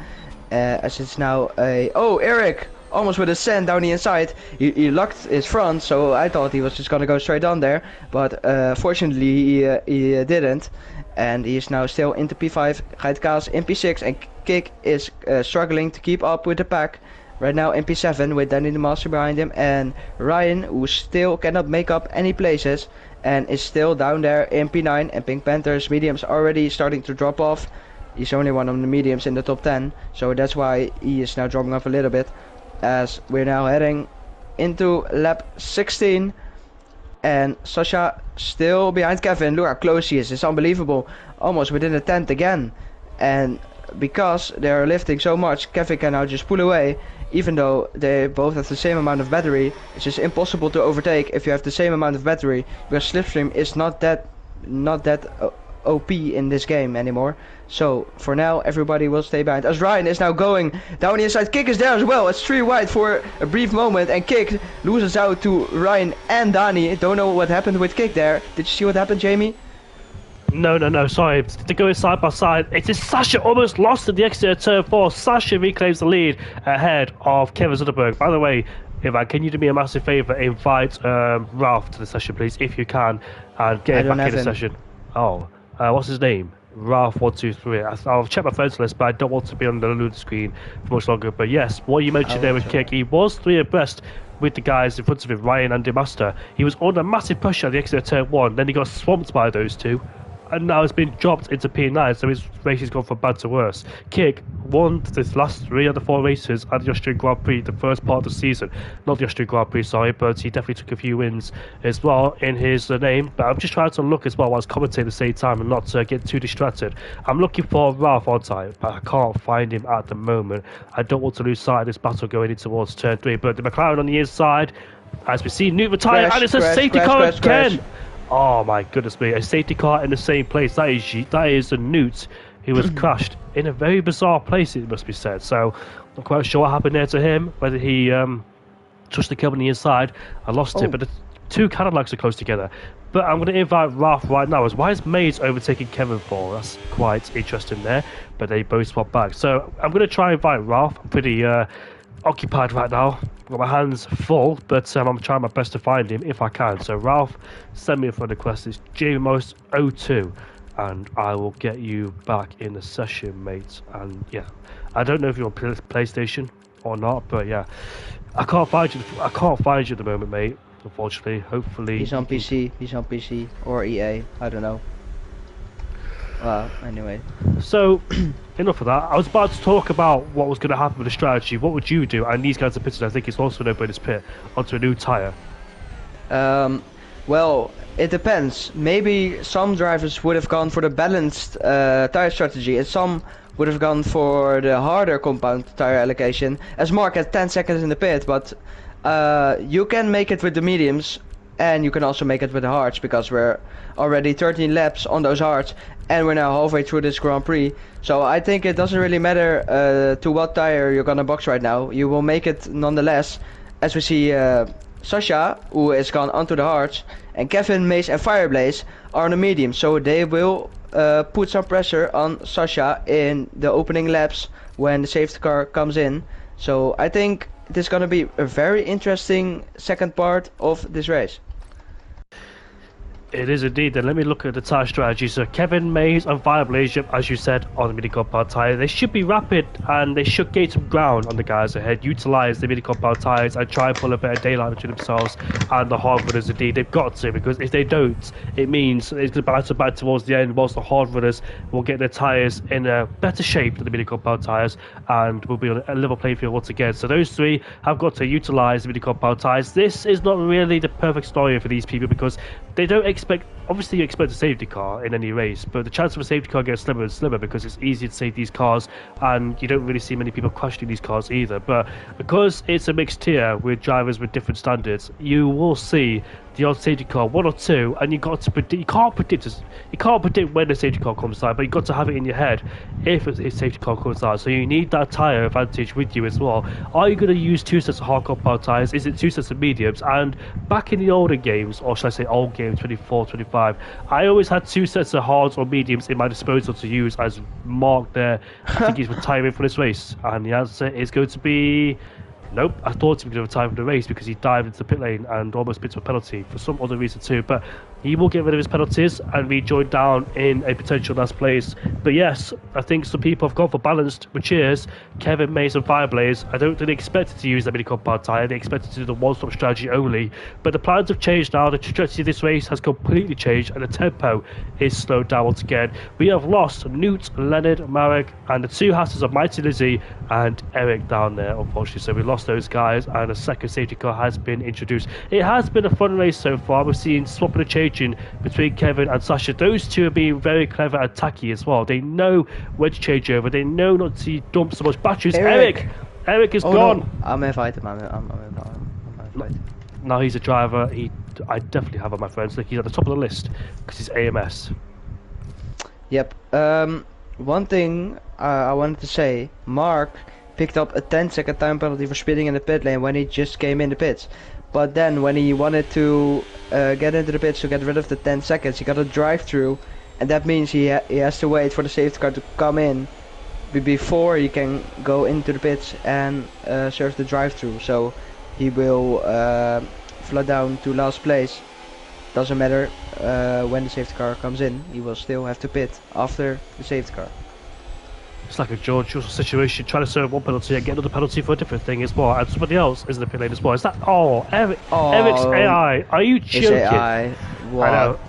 as it's now Eric almost with a send down the inside. He locked his front, so I thought he was just gonna go straight on there, but fortunately he didn't. And he is now still into P5, Geitkaas in P6, and Kik is struggling to keep up with the pack. Right now in P7 with Danny the Master behind him, and Ryan, who still cannot make up any places and is still down there in P9. And Pink Panther's mediums already starting to drop off. He's only one of the mediums in the top 10, so that's why he is now dropping off a little bit, as we're now heading into lap 16. And Sasha still behind Kevin. Look how close he is. It's unbelievable. Almost within a tenth again. And because they're lifting so much, Kevin can now just pull away. Even though they both have the same amount of battery, it's just impossible to overtake if you have the same amount of battery, because Slipstream is not that OP in this game anymore. So for now everybody will stay behind, as Ryan is now going down the inside. Kik is there as well. It's 3 wide for a brief moment, and Kik loses out to Ryan and Dani. Don't know what happened with Kik there. Did you see what happened, Jamie? No, sorry. They're going side by side. It is Sasha almost lost at the exit of turn 4. Sasha reclaims the lead ahead of Kevin Zuckerberg. By the way, Ivan, can you do me a massive favour? Invite Ralph to the session, please, if you can, and get him back in the session. Oh, what's his name? Ralph123. I'll check my friends list, but I don't want to be on the load screen for much longer. But yes, what you mentioned there with Kik, he was 3 abreast with the guys in front of him, Ryan and Demaster. He was under massive pressure at the exit of turn 1, then he got swamped by those two, and now has been dropped into P9, so his race has gone from bad to worse. Kik won the last 3 of the 4 races at the Austrian Grand Prix, the first part of the season. Not the Austrian Grand Prix, sorry, but he definitely took a few wins as well in his name. But I'm just trying to look as well whilst commentating at the same time and not get too distracted. I'm looking for Ralph on time, but I can't find him at the moment. I don't want to lose sight of this battle going in towards turn 3, but the McLaren on the inside, as we see, Newt retire, and it's a safety car again. Oh my goodness me, a safety car in the same place. That is a Newt who was crashed in a very bizarre place, it must be said. So I'm not quite sure what happened there to him, whether he touched the curb on the inside and lost it. But two Cadillacs are close together. But I'm going to invite Ralph right now. Why is Mays overtaking Kevin for? That's quite interesting there. But they both swap back. So I'm going to try and invite Ralph. I'm pretty occupied right now. Got my hands full, but I'm trying my best to find him if I can. So Ralph, send me a friend request. It's JMOS02, and I will get you back in the session, mate. And yeah, I don't know if you're on PlayStation or not, but yeah, I can't find you. I can't find you at the moment, mate. Unfortunately, hopefully He's on PC. He's on PC or EA. I don't know. Well, anyway. So, enough of that. I was about to talk about what was going to happen with the strategy. What would you do? And these guys are pitted. I think it's also an open pit onto a new tire. Well, it depends. Maybe some drivers would have gone for the balanced tire strategy, and some would have gone for the harder compound tire allocation. As Mark had 10 seconds in the pit, but you can make it with the mediums, and you can also make it with the hards, because we're already 13 laps on those hards, and we're now halfway through this Grand Prix. So I think it doesn't really matter to what tire you're gonna box right now. You will make it nonetheless, as we see Sasha, who is gone onto the hards, and Kevin, Mace and Fireblaze are on the medium, so they will put some pressure on Sasha in the opening laps when the safety car comes in. So I think it is going to be a very interesting second part of this race. It is indeed. Then let me look at the tyre strategy. So Kevin, Mays and Fireblaze, as you said, on the mini compound tyre. They should be rapid and they should gain some ground on the guys ahead. Utilise the mini compound tyres and try and pull a bit of daylight between themselves and the hard runners. Indeed, they've got to, because if they don't, it means it's going to bounce back towards the end, whilst the hard runners will get their tyres in a better shape than the mini compound tyres and will be on a level playing field once again. So those three have got to utilise the mini compound tyres. This is not really the perfect story for these people, because they don't obviously you expect a safety car in any race, but the chance of a safety car gets slimmer and slimmer because it's easier to save these cars, and you don't really see many people questioning these cars either. But because it's a mixed tier with drivers with different standards, you will see the odd safety car, one or two, and you can't predict when the safety car comes out, but you've got to have it in your head if a safety car comes out. So you need that tyre advantage with you as well. Are you going to use two sets of hard compound tyres? Is it two sets of mediums? And back in the older games, or should I say old games, 24, 25, I always had two sets of hards or mediums in my disposal to use as Mark there. I think he's retiring for this race, and the answer is going to be nope. I thought he was going to retire from the race because he dived into the pit lane and almost bit to a penalty for some other reason too. But he will get rid of his penalties and rejoin down in a potential last place. But yes, I think some people have gone for balanced with cheers. Kevin, Mace and Fireblaze, I don't think they expected to use that mini compound tyre. They expected to do the one-stop strategy only. But the plans have changed now. The trajectory of this race has completely changed and the tempo is slowed down once again. We have lost Newt, Leonard, Marek and the two Hasses of Mighty Lizzie and Eric down there, unfortunately. So we lost those guys and a second safety car has been introduced. It has been a fun race so far. We've seen swapping and changing between Kevin and Sasha. Those two are being very clever and tacky as well. They know when to change over. They know not to dump so much batteries. Eric is gone. No. I'm invited. I'm invited. Now he's a driver. I definitely have on my friends. Look, he's at the top of the list because he's AMS. Yep. One thing I wanted to say, Mark picked up a 10-second time penalty for speeding in the pit lane when he just came in the pits. But then when he wanted to get into the pits to get rid of the 10 seconds, he got a drive-through, and that means he has to wait for the safety car to come in before he can go into the pits and serve the drive-through. So he will flood down to last place. Doesn't matter when the safety car comes in, he will still have to pit after the safety car. It's like a George Russell situation, trying to serve one penalty and get another penalty for a different thing as well, and somebody else is in the pit lane as well. Is that Eric's AI? Are you joking? It's AI. What?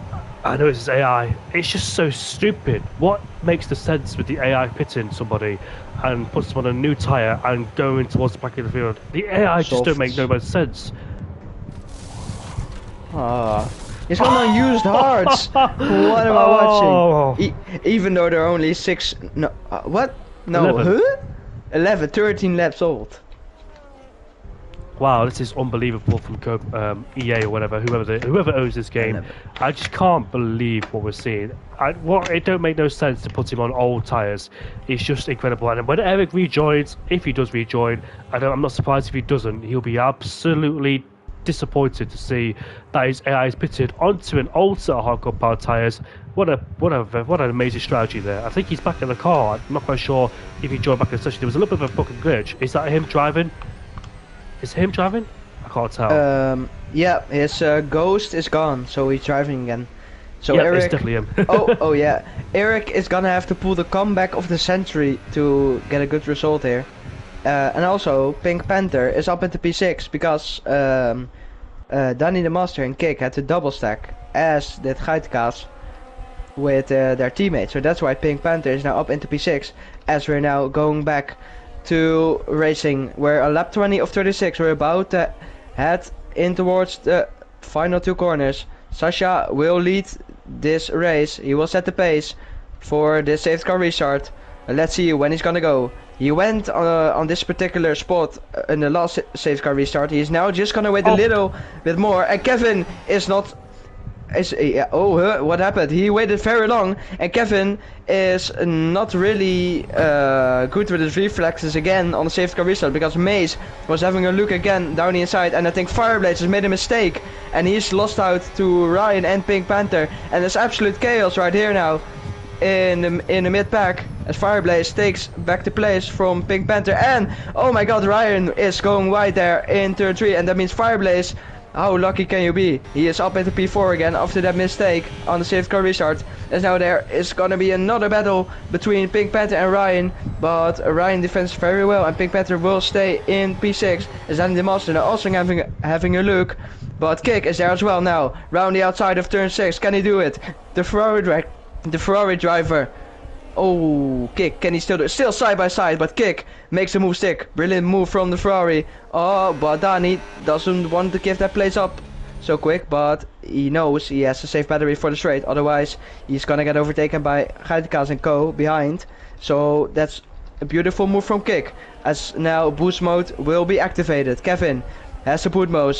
I know it's AI. It's just so stupid. What makes the sense with the AI pitting somebody and puts them on a new tyre and going towards the back of the field? The AI just don't make no sense. He's gonna use hards. What am I watching? Even though they're only 6. No, what? No, 11. 13 laps old. Wow, this is unbelievable from EA or whatever, whoever owns this game. I just can't believe what we're seeing. It don't make no sense to put him on old tyres. It's just incredible. And when Eric rejoins, if he does rejoin, I'm not surprised if he doesn't. He'll be absolutely disappointed to see that his AI is pitted onto an old set of hardcore power tyres. What an amazing strategy there. I think he's back in the car. I'm not quite sure if he joined back in the session. There was a little bit of a fucking glitch. Is that him driving? Is it him driving? I can't tell. Yeah, his ghost is gone, so he's driving again. So yeah, Eric, it's definitely him. oh yeah, Eric is gonna have to pull the comeback of the century to get a good result here. And also, Pink Panther is up into P6 because Danny the Master and Kick had to double stack, as did Geitkaas with their teammates. So that's why Pink Panther is now up into P6, as we're now going back to racing. We're a lap 20 of 36. We're about to head in towards the final 2 corners. Sasha will lead this race. He will set the pace for the safety car restart. Let's see when he's gonna go. He went on this particular spot in the last safety car restart. He's now just gonna wait a little bit more. And Kevin is not... what happened? He waited very long, and Kevin is not really good with his reflexes again on the safety car restart, because Maze was having a look again down the inside, and I think Fireblades has made a mistake, and he's lost out to Ryan and Pink Panther, and there's absolute chaos right here now in the mid pack as Fireblaze takes back the place from Pink Panther, and oh my god, Ryan is going wide there in turn 3, and that means Fireblaze, how lucky can you be? He is up into P4 again after that mistake on the safety car restart. As now there is gonna be another battle between Pink Panther and Ryan, but Ryan defends very well, and Pink Panther will stay in P6. As Danny the Master now also having a look, but Kick is there as well now, round the outside of turn 6. Can he do it? The Ferrari driver. Oh, Kick, can he still do it? Still side by side, but Kick makes the move stick. Brilliant move from the Ferrari. Oh, but Danny doesn't want to give that place up so quick, but he knows he has a safe battery for the straight. Otherwise, he's gonna get overtaken by Geitkaas and co behind. So that's a beautiful move from Kick. As now boost mode will be activated. Kevin has the boot mode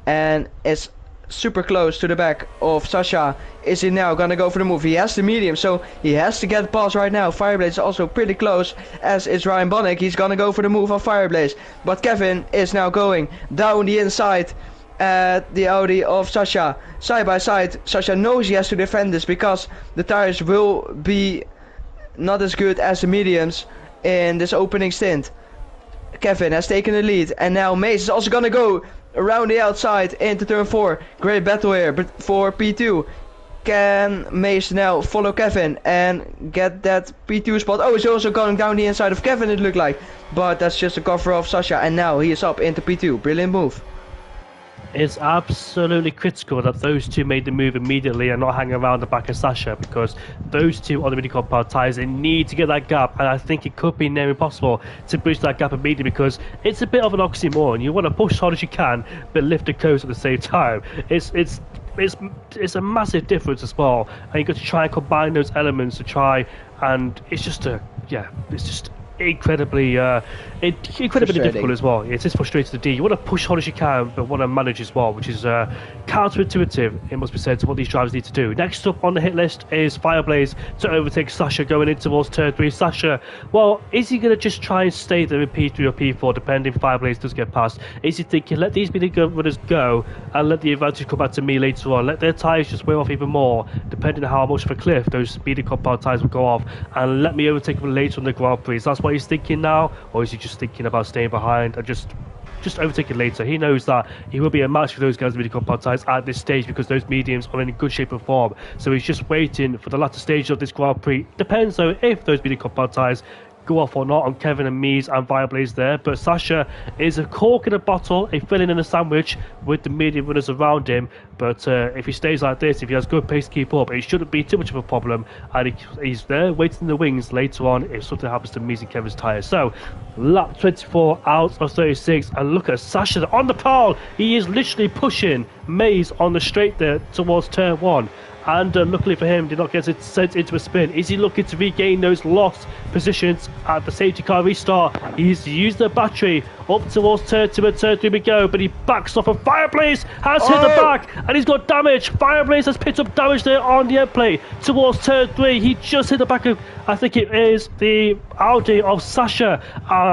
and is super close to the back of Sasha. Is he now gonna go for the move? He has the medium, so he has to get past right now. Fireblade is also pretty close, as is Ryan Bonnick. He's gonna go for the move on Fireblaze, but Kevin is now going down the inside at the Audi of Sasha. Side by side, Sasha knows he has to defend this because the tires will be not as good as the mediums in this opening stint. Kevin has taken the lead, and now Mace is also gonna go around the outside into turn 4. Great battle here, but for P2. Can Mace now follow Kevin and get that P2 spot? Oh, he's also going down the inside of Kevin, it looked like. But that's just a cover of Sasha, and now he is up into P2. Brilliant move. It's absolutely critical that those two made the move immediately and not hang around the back of Sasha, because those two on the mini-comp power tyres, they need to get that gap, and I think it could be near impossible to bridge that gap immediately, because it's a bit of an oxymoron. You want to push as hard as you can but lift the coast at the same time. It's a massive difference as well, and you've got to try and combine those elements to try, and it's just incredibly difficult as well. It is frustrating to do. You want to push hard as you can, but want to manage as well, which is counterintuitive, it must be said, to what these drivers need to do. Next up on the hit list is Fireblaze to overtake Sasha going in towards turn 3. Sasha, well, is he going to just try and stay there in P3 or P4, depending if Fireblaze does get past? Is he thinking, let these mini runners go and let the advantage come back to me later on? Let their tyres just wear off even more, depending on how much of a cliff those mini compound tyres will go off, and let me overtake them later on the Grand Prix. That's what he's thinking now, or is he just thinking about staying behind and just overtaking later? He knows that he will be a match for those guys with mini compound tyres at this stage, because those mediums are in good shape and form. So he's just waiting for the latter stage of this Grand Prix. Depends though if those mini compound tyres go off or not on Kevin and Mies and Fireblaze there, but Sasha is a cork in a bottle, a filling in a sandwich with the medium runners around him. But if he stays like this, if he has good pace to keep up, it shouldn't be too much of a problem, and he's there waiting in the wings later on if something happens to Mies and Kevin's tyres. So lap 24 out of 36, and look at Sasha on the pole. He is literally pushing Maze on the straight there towards turn 1. And luckily for him, did not get sent into a spin. Is he looking to regain those lost positions at the safety car restart? He's used the battery up towards turn 2 and turn 3 we go, but he backs off, and Fireblaze has hit the back, and he's got damage. Fireblaze has picked up damage there on the end plate towards turn 3. He just hit the back of, I think it is the Audi of Sasha,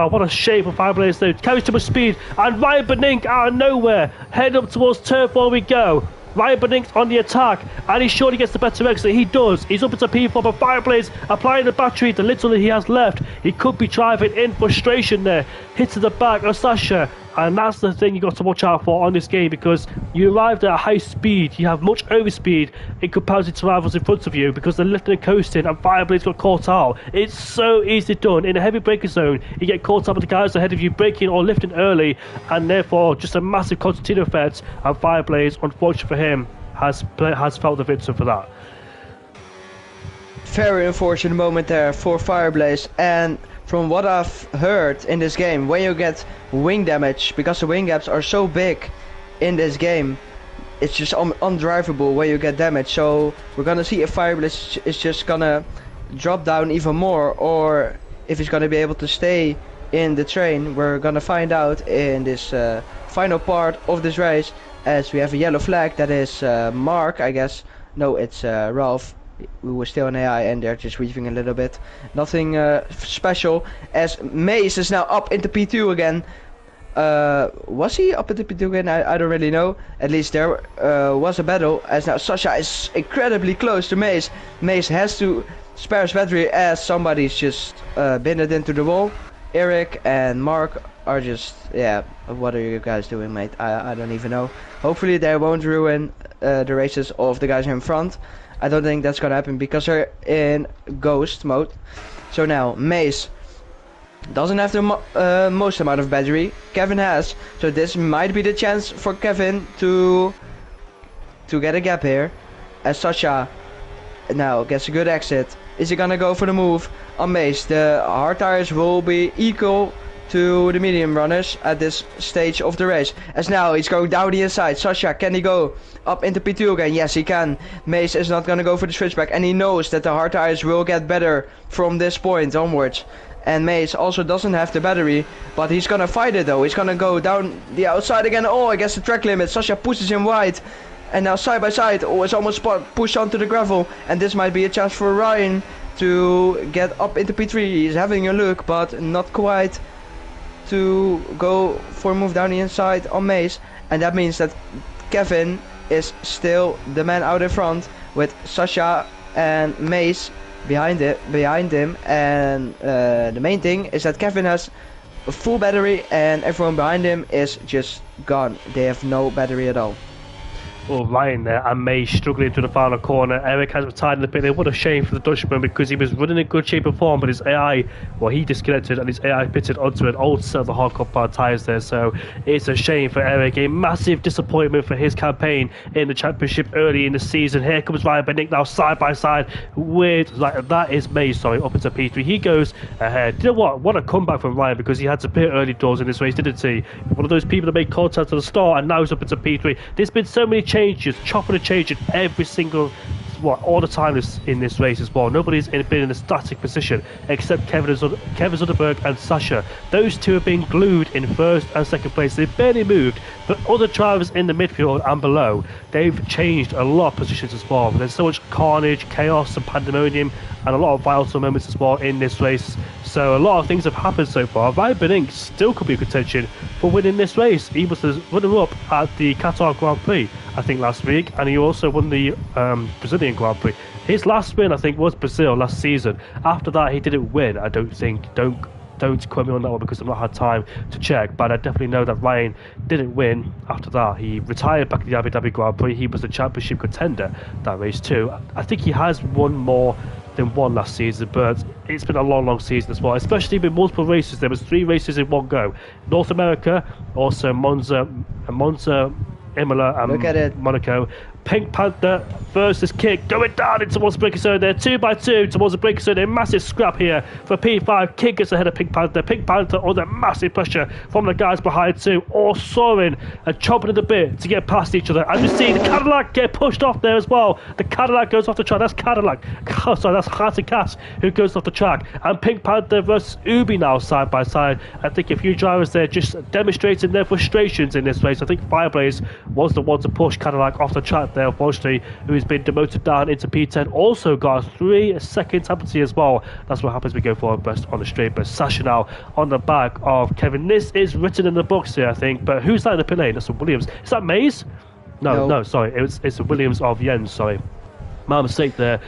what a shame for Fireblaze though. Carries too much speed, and Ryan Benink out of nowhere, heading up towards turn 4 we go. Ryan Benink's on the attack, and he surely gets the better exit. He does. He's up into P4, but Fireblaze applying the battery, the little that he has left. He could be driving in frustration there. Hits to the back of Sasha, and that's the thing you got to watch out for on this game, because you arrived at a high speed, you have much overspeed in comparison to rivals in front of you, because they're lifting and coasting, and Fireblaze got caught out. It's so easily done. In a heavy braking zone, you get caught up with the guys ahead of you braking or lifting early, and therefore just a massive concertina effect, and Fireblaze, unfortunately for him, has felt the victim for that. Very unfortunate moment there for Fireblaze, and from what I've heard in this game, when you get wing damage, because the wing gaps are so big in this game, it's just undrivable when you get damage. So we're gonna see if Fireblaze is just gonna drop down even more, or if he's gonna be able to stay in the train. We're gonna find out in this final part of this race, as we have a yellow flag. That is Mark, I guess. No, it's Ralph. We were still in AI, and they're just weaving a little bit. Nothing special, as Mace is now up into P2 again. Was he up into P2 again? I don't really know. At least there was a battle, as now Sasha is incredibly close to Mace. Mace has to spare his battery, as somebody's just been it into the wall. Eric and Mark are just, yeah, what are you guys doing, mate? I don't even know. Hopefully they won't ruin the races of the guys in front. I don't think that's gonna happen, because they're in ghost mode. So now Mace doesn't have the most amount of battery. Kevin has, so this might be the chance for Kevin to get a gap here, as Sasha now gets a good exit. Is he gonna go for the move on Mace? The hard tires will be equal to the medium runners at this stage of the race, as now he's going down the inside. Sasha, can he go up into P2 again? Yes, he can. Mace is not gonna go for the switchback, and he knows that the hard tires will get better from this point onwards. And Mace also doesn't have the battery, but he's gonna fight it though. He's gonna go down the outside again. Oh, I guess the track limit. Sasha pushes him wide, and now side by side. Oh, it's almost pushed onto the gravel, and this might be a chance for Ryan to get up into P3. He's having a look, but not quite to go for a move down the inside on Mace, and that means that Kevin is still the man out in front, with Sasha and Mace behind him, and the main thing is that Kevin has a full battery, and everyone behind him is just gone. They have no battery at all. Well, Ryan there, and May struggling to the final corner. Eric has retired in the pit. What a shame for the Dutchman, because he was running in good shape and form, but his AI, well, he disconnected, and his AI pitted onto an old set of the hardcore bar tyres there. So it's a shame for Eric. A massive disappointment for his campaign in the championship early in the season. Here comes Ryan Benink now side by side with, like, that is May, sorry, up into P3. He goes ahead. You know what a comeback from Ryan, because he had to pit early doors in this race, didn't he? One of those people that made contact at the start, and now he's up into P3. There's been so many changes, chopping and changing every single, all the time in this race as well. Nobody's been in a static position except Kevin Zudderberg and Sasha. Those two have been glued in first and second place. They've barely moved, but other drivers in the midfield and below, they've changed a lot of positions as well. There's so much carnage, chaos and pandemonium, and a lot of vital moments as well in this race. So a lot of things have happened so far. Ryan Benink still could be in contention for winning this race. He was the runner-up at the Qatar Grand Prix, I think, last week, and he also won the Brazilian Grand Prix. His last win, I think, was Brazil last season. After that, he didn't win, I don't think. Don't quote me on that one, because I've not had time to check, but I definitely know that Ryan didn't win after that. He retired back at the Abu Dhabi Grand Prix. He was the championship contender that race too. I think he has won more than one last season, but it's been a long season as well, especially with multiple races. There was 3 races in one go. North America, also Monza, Imola and Monaco. Pink Panther versus Kick, going down into towards the breaker zone there, 2 by 2 towards the breaker zone. A massive scrap here for P5. Kick gets ahead of Pink Panther. Pink Panther under massive pressure from the guys behind too, all soaring and chomping at the bit to get past each other. And you see the Cadillac get pushed off there as well. The Cadillac goes off the track. That's Cadillac. Oh, sorry, that's Heart Cass who goes off the track. And Pink Panther versus Ubi now side by side. I think a few drivers there just demonstrating their frustrations in this race. I think Fireblaze was the one to push Cadillac off the track left there, unfortunately, who has been demoted down into P10, also got a 3-second penalty as well. That's what happens when we go for best on the straight. But Sasha now on the back of Kevin. This is written in the books here, I think. But who's that in the pit lane? That's Williams. Is that Mays? No, sorry. It's Williams of Jens, sorry. My mistake there.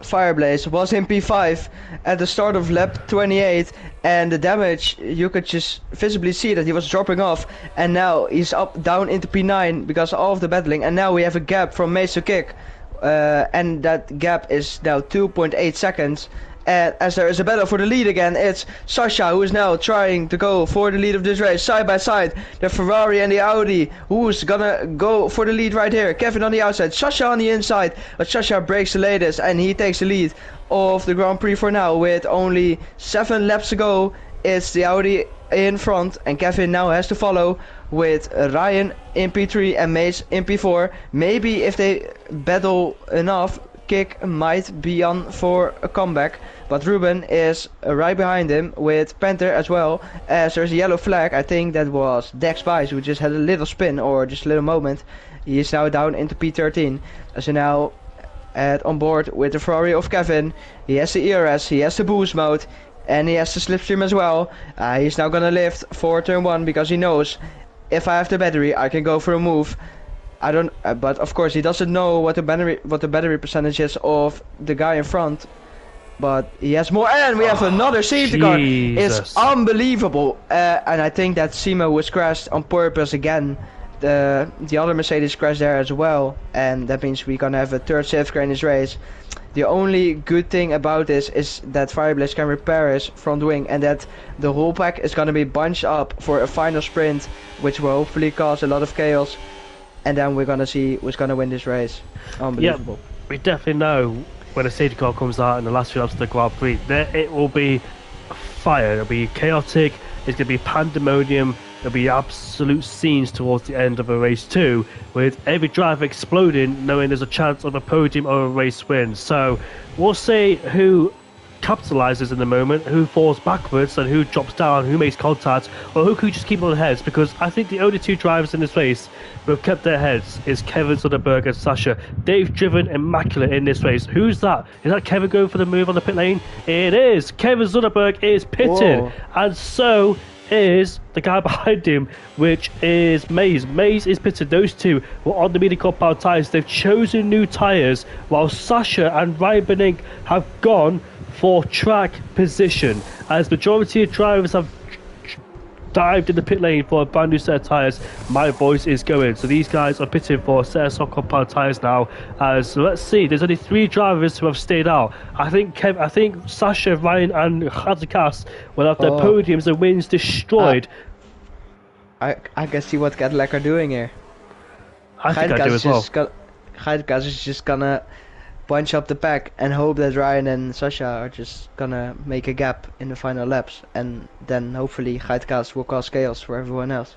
Fireblaze was in P5 at the start of lap 28, and the damage, you could just visibly see that he was dropping off, and now he's down into P9 because of all of the battling, and now we have a gap from Mace to Kick, and that gap is now 2.8 seconds. And as there is a battle for the lead again, it's Sasha who is now trying to go for the lead of this race, side by side. The Ferrari and the Audi, who's gonna go for the lead right here. Kevin on the outside, Sasha on the inside, but Sasha breaks the latest and he takes the lead of the Grand Prix for now with only 7 laps to go. It's the Audi in front and Kevin now has to follow with Ryan in P3 and Mace in P4. Maybe if they battle enough, Kick might be on for a comeback, but Ruben is right behind him with Panther as well, as there's a yellow flag. I think that was Dex Spice who just had a little spin or just a little moment. He is now down into P13, so now on board with the Ferrari of Kevin. He has the ERS, he has the boost mode, and he has the slipstream as well. He's now gonna lift for turn 1 because he knows if I have the battery I can go for a move. I don't, but of course he doesn't know what the battery percentage is of the guy in front. But he has more, and we have another safety car. It's unbelievable, and I think that Simo was crashed on purpose again. The other Mercedes crashed there as well, and that means we're gonna have a 3rd safety car in this race. The only good thing about this is that Fireblaze can repair his front wing, and that the whole pack is gonna be bunched up for a final sprint, which will hopefully cause a lot of chaos. And then we're gonna see who's gonna win this race. Unbelievable. Yeah, we definitely know when a safety car comes out in the last few laps of the Grand Prix, there it will be fire. It'll be chaotic. It's gonna be pandemonium. There'll be absolute scenes towards the end of a race too, with every driver exploding, knowing there's a chance of a podium or a race win. So we'll see who capitalizes in the moment, who falls backwards and who drops down, who makes contact, or who could just keep on their heads, because I think the only 2 drivers in this race who have kept their heads is Kevin Soderberg and Sasha. They've driven immaculate in this race. Who's that? Is that Kevin going for the move on the pit lane? It is. Kevin Soderberg is pitted. Whoa. And so is the guy behind him, which is Mays. Mays is pitted. Those 2 were on the mini compound tyres. They've chosen new tyres, while Sasha and Ryan Benink have gone for track position, as majority of drivers have dived in the pit lane for a brand new set of tyres. My voice is going, so these guys are pitting for a set of soft compound tyres now. So let's see, there's only 3 drivers who have stayed out. I think Sasha, Ryan and Hazikas will have their podiums and wins destroyed. I can see what Cadillac are doing here. I think I do as well. Hazikas is just gonna bunch up the pack and hope that Ryan and Sasha are just gonna make a gap in the final laps, and then hopefully Hazikas will cause chaos for everyone else.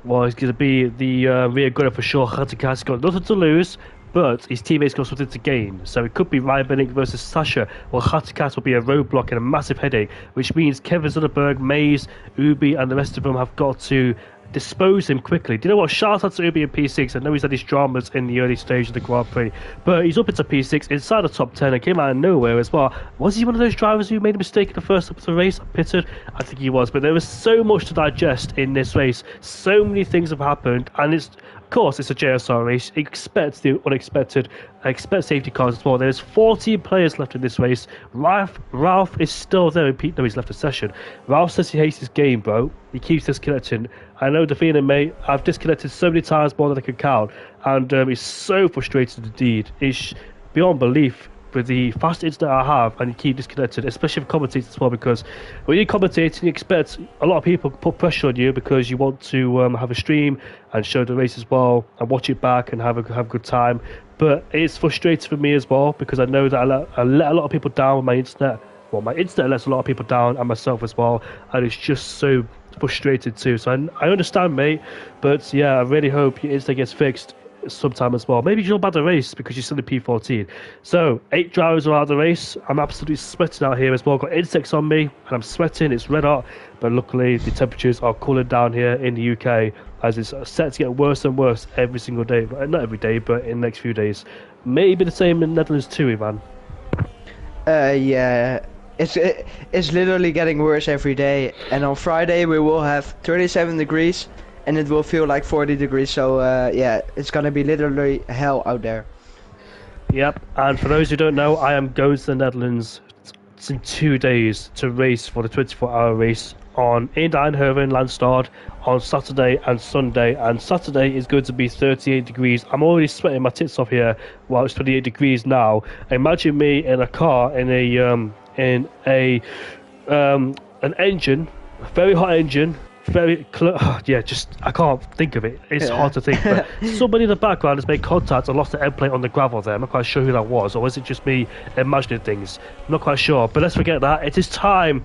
Well, it's going to be the rear gunner for sure. Hazikas got nothing to lose, but his teammates got something to gain. So it could be Ryan Benink versus Sasha, or Hazikas will be a roadblock and a massive headache, which means Kevin Soderberg, Mays, Ubi and the rest of them have got to dispose him quickly. Do you know what? Shout out to Ubi in P6. I know he's had his dramas in the early stage of the Grand Prix, but he's up into P6 inside the top 10 and came out of nowhere as well. Was he one of those drivers who made a mistake in the first lap of the race? Pitted? I think he was, but there was so much to digest in this race. So many things have happened, and of course, it's a JSR race. Expect the unexpected. Expect safety cars as well. There's 14 players left in this race. Ralph is still there. No, he's left the session. Ralph says he hates his game, bro. He keeps disconnecting. I know the feeling, mate. I've disconnected so many times more than I can count, and it's so frustrating indeed. It's beyond belief with the fast internet I have, and you keep disconnected, especially for commentators as well, because when you commentate, you expect a lot of people to put pressure on you because you want to have a stream and show the race as well and watch it back and have a good time. But it's frustrating for me as well, because I know that I let a lot of people down with my internet. Well, my internet lets a lot of people down, and myself as well, and it's just so frustrated too. So I understand, mate, but yeah, I really hope your internet gets fixed sometime as well. Maybe you're about the race because you're still in P14. So 8 drivers are out of the race. I'm absolutely sweating out here as well. Got insects on me and I'm sweating. It's red hot, but luckily the temperatures are cooling down here in the UK as it's set to get worse and worse every single day. Not every day, but in the next few days. Maybe the same in the Netherlands too, Ivan. Yeah, it's literally getting worse every day. And on Friday we will have 37 degrees, and it will feel like 40 degrees. So yeah, it's gonna be literally hell out there. Yep, and for those who don't know, I am going to the Netherlands in 2 days to race for the 24-hour race in Eindhoven, Landstad, on Saturday and Sunday. And Saturday is going to be 38 degrees. I'm already sweating my tits off here while it's 28 degrees now. Imagine me in a car in an engine, a very hot engine. Just I can't think of it. It's hard to think. But somebody in the background has made contact and lost the end plate on the gravel there. I'm not quite sure who that was, or is it just me imagining things? I'm not quite sure. But let's forget that. It is time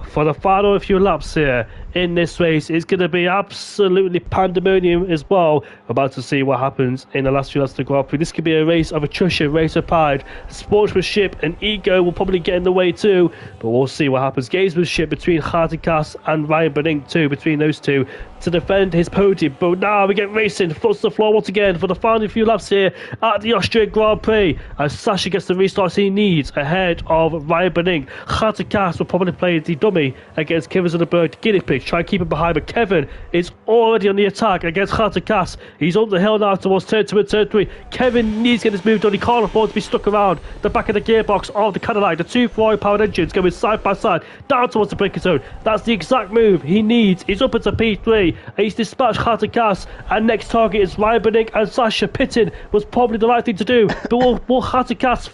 for the final few laps here in this race. It's going to be absolutely pandemonium as well. We're about to see what happens in the last few laps of the Grand Prix. This could be a race of attrition, race of pride. Sportsmanship and ego will probably get in the way too, but we'll see what happens. Gamesmanship between Gatenkas and Ryan Benink too, between those two, to defend his podium. But now we get racing, foot to the floor once again for the final few laps here at the Austrian Grand Prix, as Sasha gets the restarts he needs ahead of Ryan Benink. Gatenkas will probably play the dummy against Kevin Zonnebjerg, the guinea pig, try and keep him behind, but Kevin is already on the attack against Gatenkas. He's on the hill now towards turn 2 and turn 3. Kevin needs to get this move done. He can't afford to be stuck around the back of the gearbox of the Cadillac. The two Ferrari powered engines going side by side down towards the braking zone. That's the exact move he needs. He's up into P3 and he's dispatched Gatenkas, and next target is Ryan Benink and Sasha. Pitting was probably the right thing to do, but will Gatenkas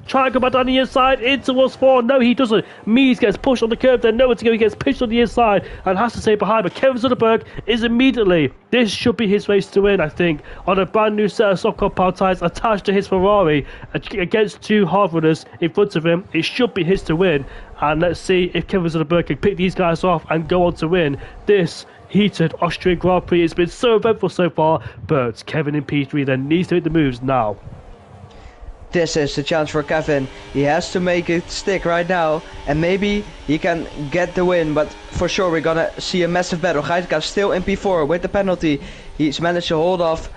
try and go back down the inside in towards 4? No, he doesn't. Mies gets pushed on the curb, then nowhere to go. He gets pushed on the inside and has to stay behind. But Kevin Zonnebjerg is immediately, this should be his race to win, I think, on a brand new set of soft compound tyres attached to his Ferrari against two hard runners in front of him. It should be his to win. And let's see if Kevin Zonnebjerg can pick these guys off and go on to win this heated Austrian Grand Prix. It's been so eventful so far, but Kevin in P3 then needs to make the moves now. This is the chance for Kevin. He has to make it stick right now, and maybe he can get the win, but for sure we're gonna see a massive battle. Gaitenka still in P4 with the penalty. He's managed to hold off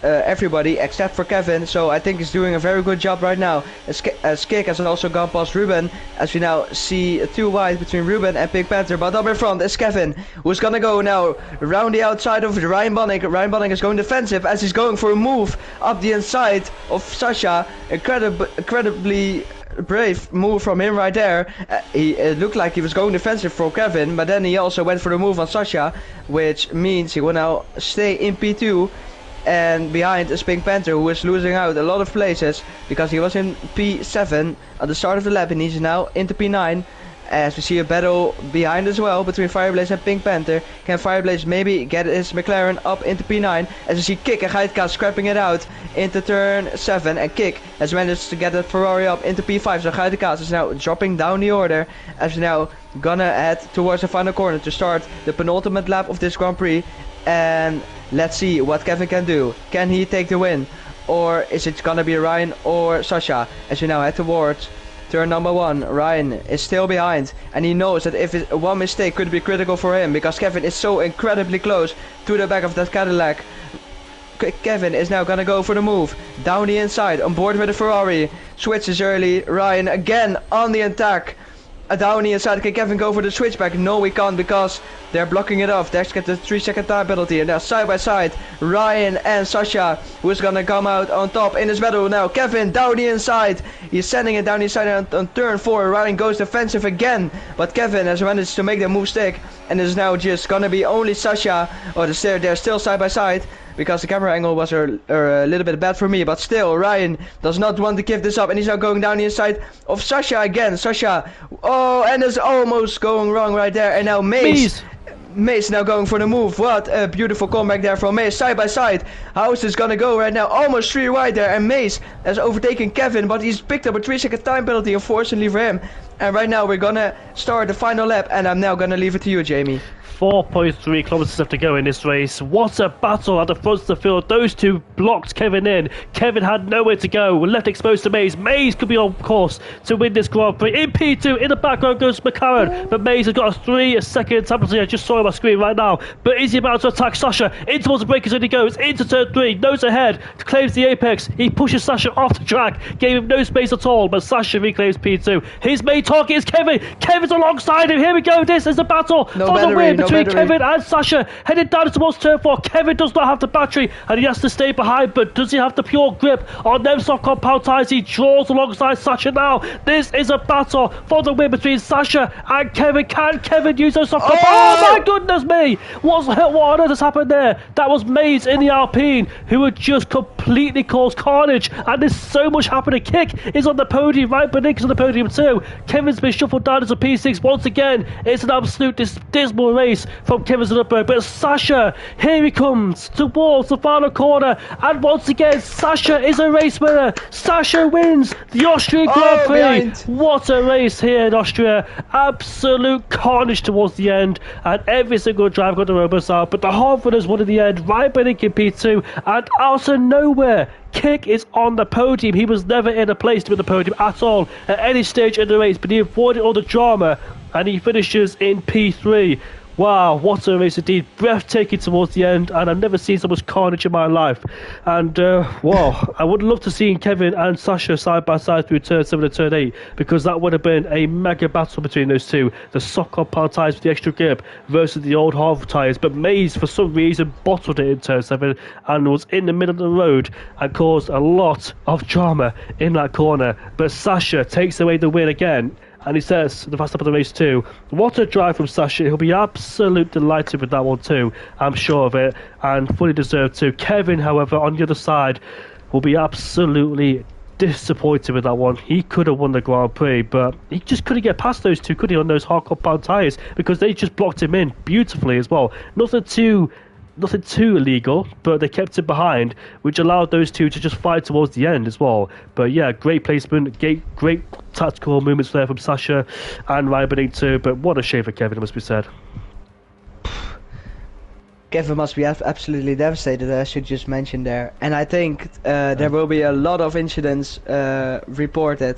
everybody except for Kevin, so I think he's doing a very good job right now. As Kik has also gone past Ruben, as we now see 2 wide between Ruben and Pink Panther, but up in front is Kevin, who's gonna go now around the outside of Ryan Bonnick. Ryan Bonnick is going defensive as he's going for a move up the inside of Sasha. Incredibly brave move from him right there. It looked like he was going defensive for Kevin, but then he also went for the move on Sasha, which means he will now stay in P2. And behind is Pink Panther, who is losing out a lot of places because he was in P7 at the start of the lap and he's now into P9. As we see a battle behind as well between Fireblaze and Pink Panther. Can Fireblaze maybe get his McLaren up into P9? As we see Kik and Gaitenka scrapping it out into turn 7, and Kik has managed to get the Ferrari up into P5. So Gaitenka is now dropping down the order as we now gonna head towards the final corner to start the penultimate lap of this Grand Prix. And let's see what Kevin can do. Can he take the win? Or is it gonna be Ryan or Sasha? As we now head towards turn number 1, Ryan is still behind. And he knows that if one mistake could be critical for him, because Kevin is so incredibly close to the back of that Cadillac. Kevin is now gonna go for the move. Down the inside, on board with the Ferrari. Switches early, Ryan again on the attack. Down the inside, can Kevin go for the switchback? No, we can't because they're blocking it off. Let's get the 3-second time penalty. And now side by side, Ryan and Sasha, who's gonna come out on top in this battle now. Kevin down the inside. He's sending it down the inside on turn 4. Ryan goes defensive again, but Kevin has managed to make the move stick. And it's now just gonna be only Sasha. Oh, they're still side by side, because the camera angle was a little bit bad for me, but still Ryan does not want to give this up, and he's now going down the inside of Sasha again. Sasha, oh, and it's almost going wrong right there. And now Mace now going for the move. What a beautiful comeback there from Mace, side by side. How is this gonna go right now? Almost 3 wide there, and Mace has overtaken Kevin, but he's picked up a 3-second time penalty, unfortunately for him. And right now we're gonna start the final lap, and I'm now gonna leave it to you, Jamie. 4.3 kilometers left to go in this race. What a battle at the front of the field. Those two blocked Kevin in. Kevin had nowhere to go. Left exposed to Mays. Mays could be on course to win this Grand Prix. In P2, in the background goes McLaren. But Mays has got a 3-second time penalty. I just saw on my screen right now. But is he about to attack Sasha? In towards the breakers when he goes. Into turn 3. Nose ahead. Claims the apex. He pushes Sasha off the track. Gave him no space at all. But Sasha reclaims P2. His main target is Kevin. Kevin's alongside him. Here we go. This is the battle for the win between Kevin and Sasha. Headed down towards turn 4. Kevin does not have the battery and he has to stay behind, but does he have the pure grip on them soft compound tyres? He draws alongside Sasha now. This is a battle for the win between Sasha and Kevin. Can Kevin use those soft compound? Oh my goodness me! What on earth has happened there? That was Mays in the Alpine who had just completely caused carnage, and there's so much happening. Kick is on the podium, right? But Nick's on the podium too. Kevin's been shuffled down as a P6 once again. It's an absolute dismal race from Kevin's upper, but Sasha, here he comes towards the final corner, and once again Sasha is a race winner. Sasha wins the Austrian Grand Prix. Behind. What a race here in Austria. Absolute carnage towards the end, and every single driver got the robots out, but the hard runners won in the end, right by Nick in P2, and out of nowhere Kick is on the podium. He was never in a place to be on the podium at all at any stage in the race, but he avoided all the drama and he finishes in P3. Wow, what a race indeed. Breathtaking towards the end, and I've never seen so much carnage in my life. And, wow, I would love to see Kevin and Sasha side by side through turn 7 and turn 8, because that would have been a mega battle between those two. The soft compound tyres with the extra grip versus the old hard tyres. But Mays, for some reason, bottled it in turn 7 and was in the middle of the road and caused a lot of drama in that corner. But Sasha takes away the win again. And he says, the fast up of the race too, what a drive from Sasha. He'll be absolutely delighted with that one too, I'm sure of it, and fully deserved too. Kevin, however, on the other side, will be absolutely disappointed with that one. He could have won the Grand Prix, but he just couldn't get past those two, could he, on those hard compound tyres, because they just blocked him in beautifully as well. Nothing too illegal, but they kept it behind, which allowed those two to just fight towards the end as well. But yeah, great placement, great tactical movements there from Sasha and Ryan Benning too, but what a shame for Kevin, it must be said. Kevin must be absolutely devastated, as you just mentioned there. And I think there will be a lot of incidents reported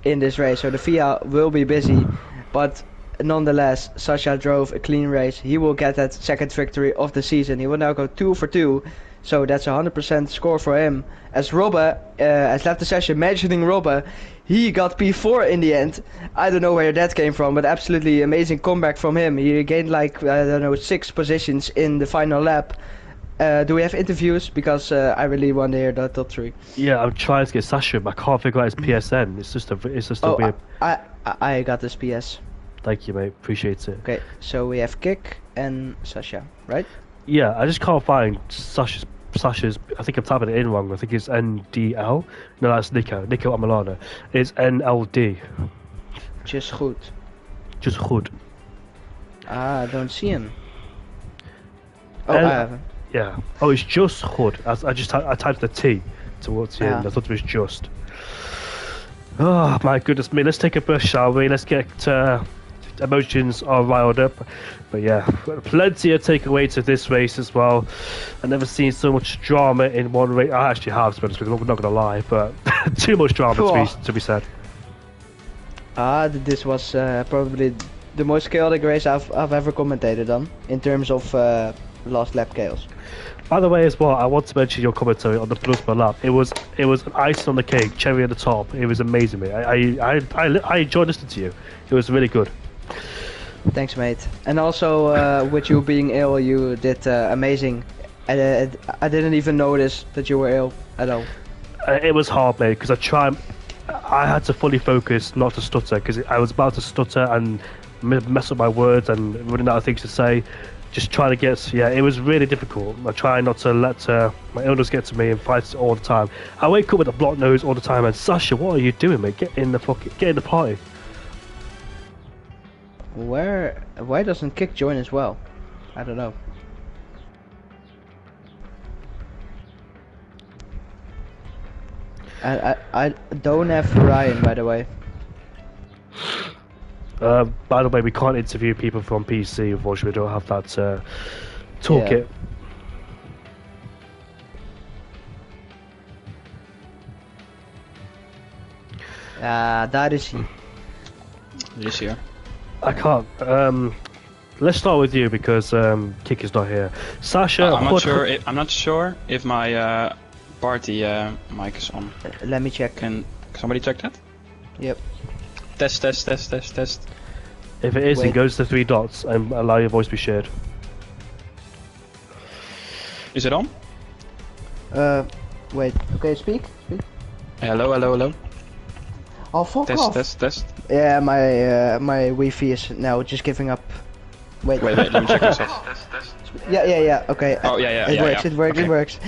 in this race, so the FIA will be busy, but nonetheless, Sasha drove a clean race. He will get that second victory of the season. He will now go 2 for 2, so that's a 100% score for him. As Robbe, as left the session mentioning Robbe, he got P4 in the end. I don't know where that came from, but absolutely amazing comeback from him. He gained like, I don't know, 6 positions in the final lap. Do we have interviews? Because I really want to hear the top 3. Yeah, I'm trying to get Sasha, but I can't figure out his PSN. It's just a weird. I got this PS. Thank you, mate. Appreciate it. Okay, so we have Kick and Sasha, right? Yeah, I just can't find Sasha's. I think I'm typing it in wrong. I think it's NDL. No, that's Nico Amelana. It's NLD. Just goed. Just goed. I don't see him. Oh, I have him. Yeah. Oh, it's just goed. I typed the T towards the end. I thought it was just. Oh my goodness me! Let's take a breath, shall we? Let's get emotions are riled up, but yeah, plenty of takeaways of this race as well. I've never seen so much drama in one race. I actually have, to be honest with you, I'm not gonna lie, but too much drama to be said. This was probably the most chaotic race I've ever commentated on in terms of last lap chaos. By the way, as well, I want to mention your commentary on the penultimate lap. It was an icing on the cake, cherry on the top. It was amazing, mate. I enjoyed listening to you. It was really good. Thanks, mate. And also, with you being ill, you did amazing. I didn't even notice that you were ill at all. It was hard, mate, because I had to fully focus not to stutter, because I was about to stutter and mess up my words and running out of things to say. Just trying to get, it was really difficult. I try not to let my illness get to me and fight it all the time. I wake up with a blocked nose all the time, and Sasha, what are you doing, mate? Get in the party. Why doesn't Kick join as well? I don't know. I don't have Ryan, by the way. By the way, we can't interview people from PC, unfortunately. We don't have that toolkit. Daar is hij. This year. I can't. Let's start with you because Kick is not here. Sasha, I'm not sure if my party mic is on. Let me check. Can somebody check that? Yep. Test. if it is, then Wait. go to the three dots and allow your voice to be shared. Is it on? Wait. Okay, speak. Hello. Oh, fuck off. Test. Yeah, my Wi-Fi is now just giving up. Wait. Wait, let me check myself. Yeah. Okay. Oh, yeah. It works. Okay. It works.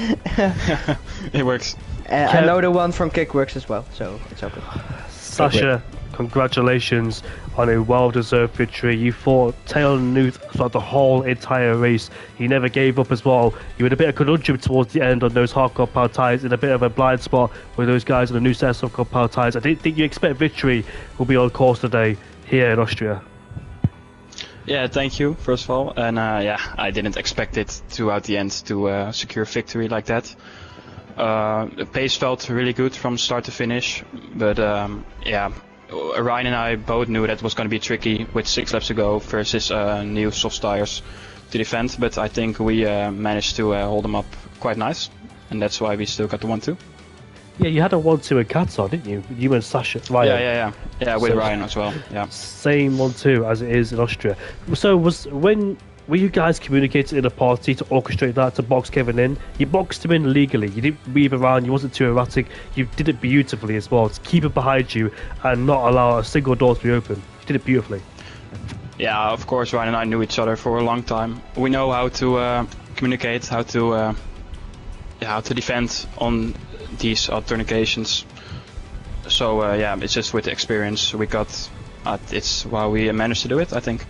It works. I know the one from Kick works as well, so it's okay. Sasha, congratulations on a well-deserved victory. You fought tail and nooth throughout the whole entire race. You never gave up as well. You had a bit of conundrum towards the end on those hardcore power tires, in a bit of a blind spot with those guys on the new set of softcore power tires. I didn't think you expect victory will be on course today here in Austria. Yeah, thank you, first of all. And I didn't expect it throughout the end to secure victory like that. The pace felt really good from start to finish, but Ryan and I both knew that was going to be tricky with 6 laps to go versus new soft tires to defend, but I think we managed to hold them up quite nice, and that's why we still got the 1-2. Yeah, you had a 1-2 at Qatar, didn't you? You and Sasha, Ryan. Yeah, with So- Ryan as well. Yeah. Same 1-2 as it is in Austria. So were you guys communicating in a party to orchestrate that, to box Kevin in? You boxed him in legally. You didn't weave around. You wasn't too erratic. You did it beautifully as well, to keep it behind you and not allow a single door to be open. You did it beautifully. Yeah, of course, Ryan and I knew each other for a long time. We know how to communicate, how to defend on these altercations. So it's just with the experience we got. It's why we managed to do it, I think.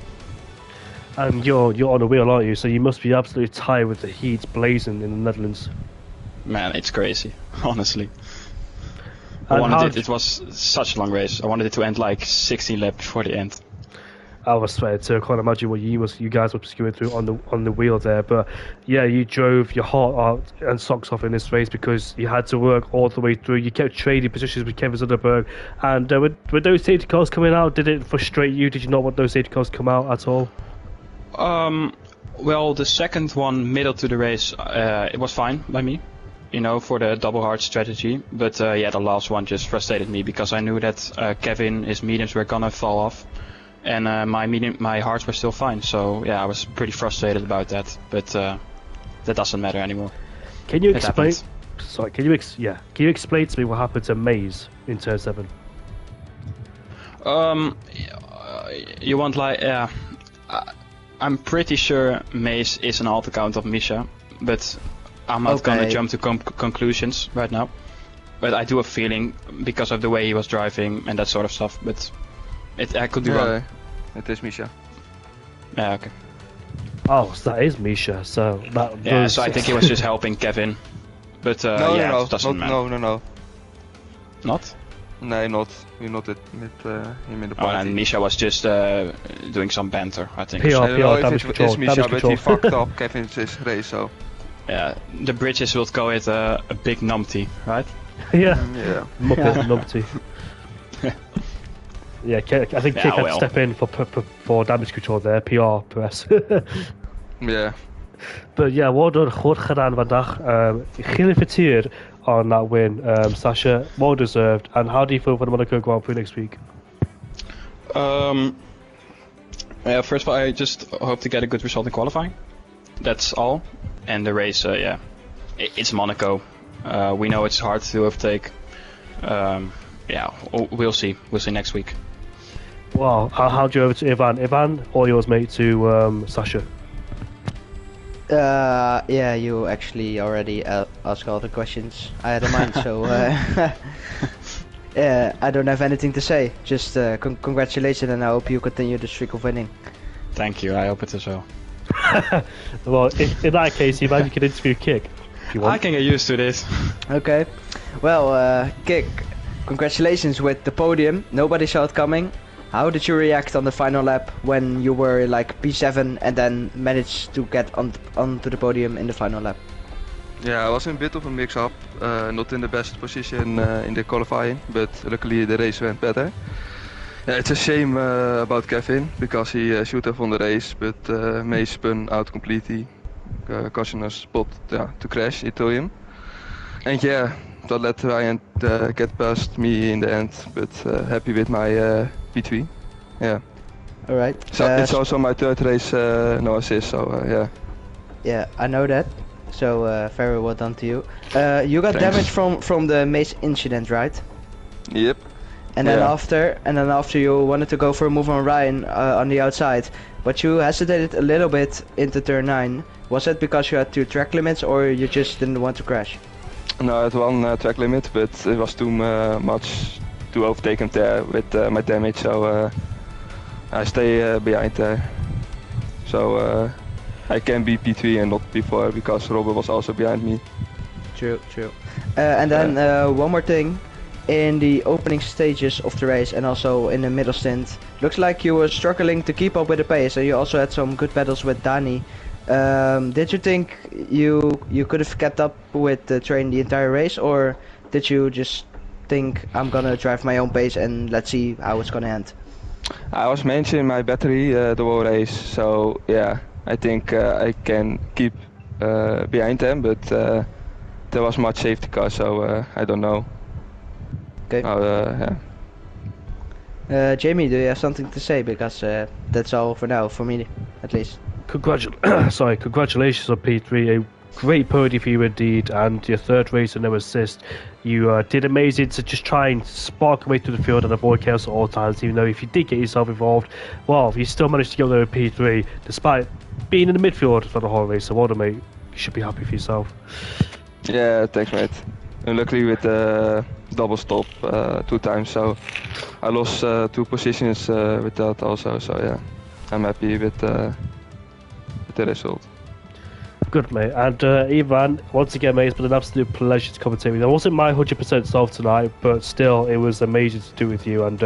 And you're on the wheel, aren't you? So you must be absolutely tired with the heat blazing in the Netherlands. Man, it's crazy, honestly. And It was such a long race. I wanted it to end like 16 laps before the end. I was sweating too. I can't imagine what you guys were going through on the wheel there. But yeah, you drove your heart out and socks off in this race because you had to work all the way through. You kept trading positions with Kevin Zunderberg. And with those safety cars coming out, did it frustrate you? Did you not want those safety cars to come out at all? Well, the second one, middle to the race, it was fine by me, for the double hard strategy. But the last one just frustrated me because I knew that Kevin, his mediums were gonna fall off, and my hards were still fine. So yeah, I was pretty frustrated about that. But that doesn't matter anymore. Can you It explain? happened. Sorry, can you explain to me what happened to Maze in turn 7? You want I'm pretty sure Mace is an alt account of Misha, but I'm not gonna jump to conclusions right now. But I do have a feeling because of the way he was driving and that sort of stuff. But I could be wrong. Het is Misha. Yeah, okay. Oh, so that is Misha. So that. Yeah, so I think he was just helping Kevin. But No, it doesn't matter. no. Not? Nee, not. We're not with him in the Oh, party. and Misha was just doing some banter, I think. PR. I don't know if damage it control, is Misha, damage but control. he fucked up Kevin's race, so... Yeah, the bridges will call it a big numpty, right? Yeah. Yeah. Muppet numpty. Yeah, I think Kick had to step in for damage control there, PR press. Yeah. But yeah, well done, goed gedaan vandaag. Gefeliciteerd on that win, Sasha. Well deserved. And how do you feel for the Monaco Grand Prix next week? First of all, I just hope to get a good result in qualifying. That's all. And the race, it's Monaco. We know it's hard to overtake. We'll see. We'll see next week. Well, I'll hand you over to Ivan. Ivan, all yours, mate, to Sasha. Yeah, you actually already asked all the questions I had in mind, so I don't have anything to say. Just congratulations, and I hope you continue the streak of winning. Thank you. I hope it as well. Well, in that case, Ivan, you can interview Kick if you want. I can get used to this. Okay. Well, Kick, congratulations with the podium. Nobody saw it coming. How did you react on the final lap when you were like P7 and then managed to get onto the podium in the final lap? Yeah, I was in a bit of a mix-up, not in the best position in the qualifying, but luckily the race went better. Yeah, it's a shame about Kevin, because he should have won the race, but May spun out completely, causing a spot to crash into him. And yeah, that let Ryan get past me in the end, but happy with my P3. Yeah. Alright. So it's also my third race, no assist, so yeah. Yeah, I know that. So very well done to you. You got Thanks. damage from the mace incident, right? Yep. And then Yeah. after you wanted to go for a move on Ryan on the outside, but you hesitated a little bit into turn 9. Was that because you had 2 track limits or you just didn't want to crash? No, I had one track limit, but it was too much to overtake him there with my damage, so I stay behind there. So I can be P3 and not P4 because Robert was also behind me. True. And then one more thing. In the opening stages of the race and also in the middle stint, looks like you were struggling to keep up with the pace, and you also had some good battles with Dani. Did you think you could have kept up with the train the entire race, or did you just think I'm gonna drive my own pace and let's see how it's gonna end? I was managing my battery the whole race, so yeah, I think I can keep behind them, but there was much safety car, so I don't know. Okay. Jamie, do you have something to say? Because that's all for now, for me at least. Congratulations on P3. A great podium for you indeed, and your third race and no assist. You did amazing to just try and spark your way through the field and avoid chaos at all times, even though if you did get yourself involved, well, you still managed to get there with P3, despite being in the midfield for the whole race. So well done, mate. You should be happy for yourself. Yeah, thanks, mate. And luckily with double stop 2 times, so I lost 2 positions with that also. So yeah, I'm happy with the result. Good, mate. And Ivan, once again, mate, it's been an absolute pleasure to commentate with you. It wasn't my 100% self tonight, but still, it was amazing to do with you. And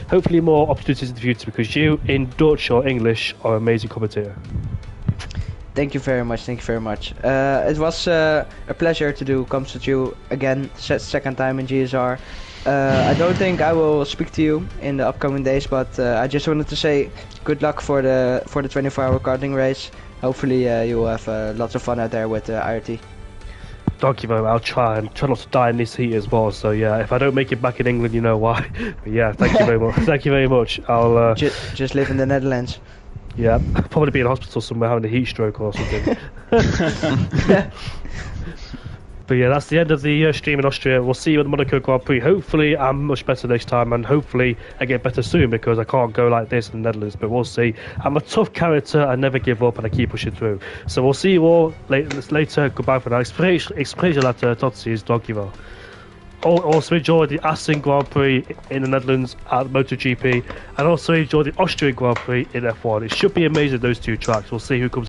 hopefully more opportunities in the future, because you, in Dutch or English, are an amazing commentator. Thank you very much. It was a pleasure to do comms with you again, second time in GSR. I don't think I will speak to you in the upcoming days, but I just wanted to say good luck for the 24-hour karting race. Hopefully you will have lots of fun out there with IRT. Thank you very much. I'll try not to die in this heat as well. So yeah, if I don't make it back in England, you know why. But yeah, thank you very much. Thank you very much. I'll just live in the Netherlands. Yeah, probably be in hospital somewhere having a heat stroke or something. But yeah, that's the end of the stream in Austria. We'll see you at the Monaco Grand Prix. Hopefully I'm much better next time, and hopefully I get better soon, because I can't go like this in the Netherlands, but we'll see. I'm a tough character, I never give up, and I keep pushing through. So we'll see you all later. Goodbye for now. Ik spreek je later. Tot ziens. Dankjewel. Also enjoy the Assen Grand Prix in the Netherlands at MotoGP, and also enjoy the Austrian Grand Prix in F1. It should be amazing, those 2 tracks. We'll see who comes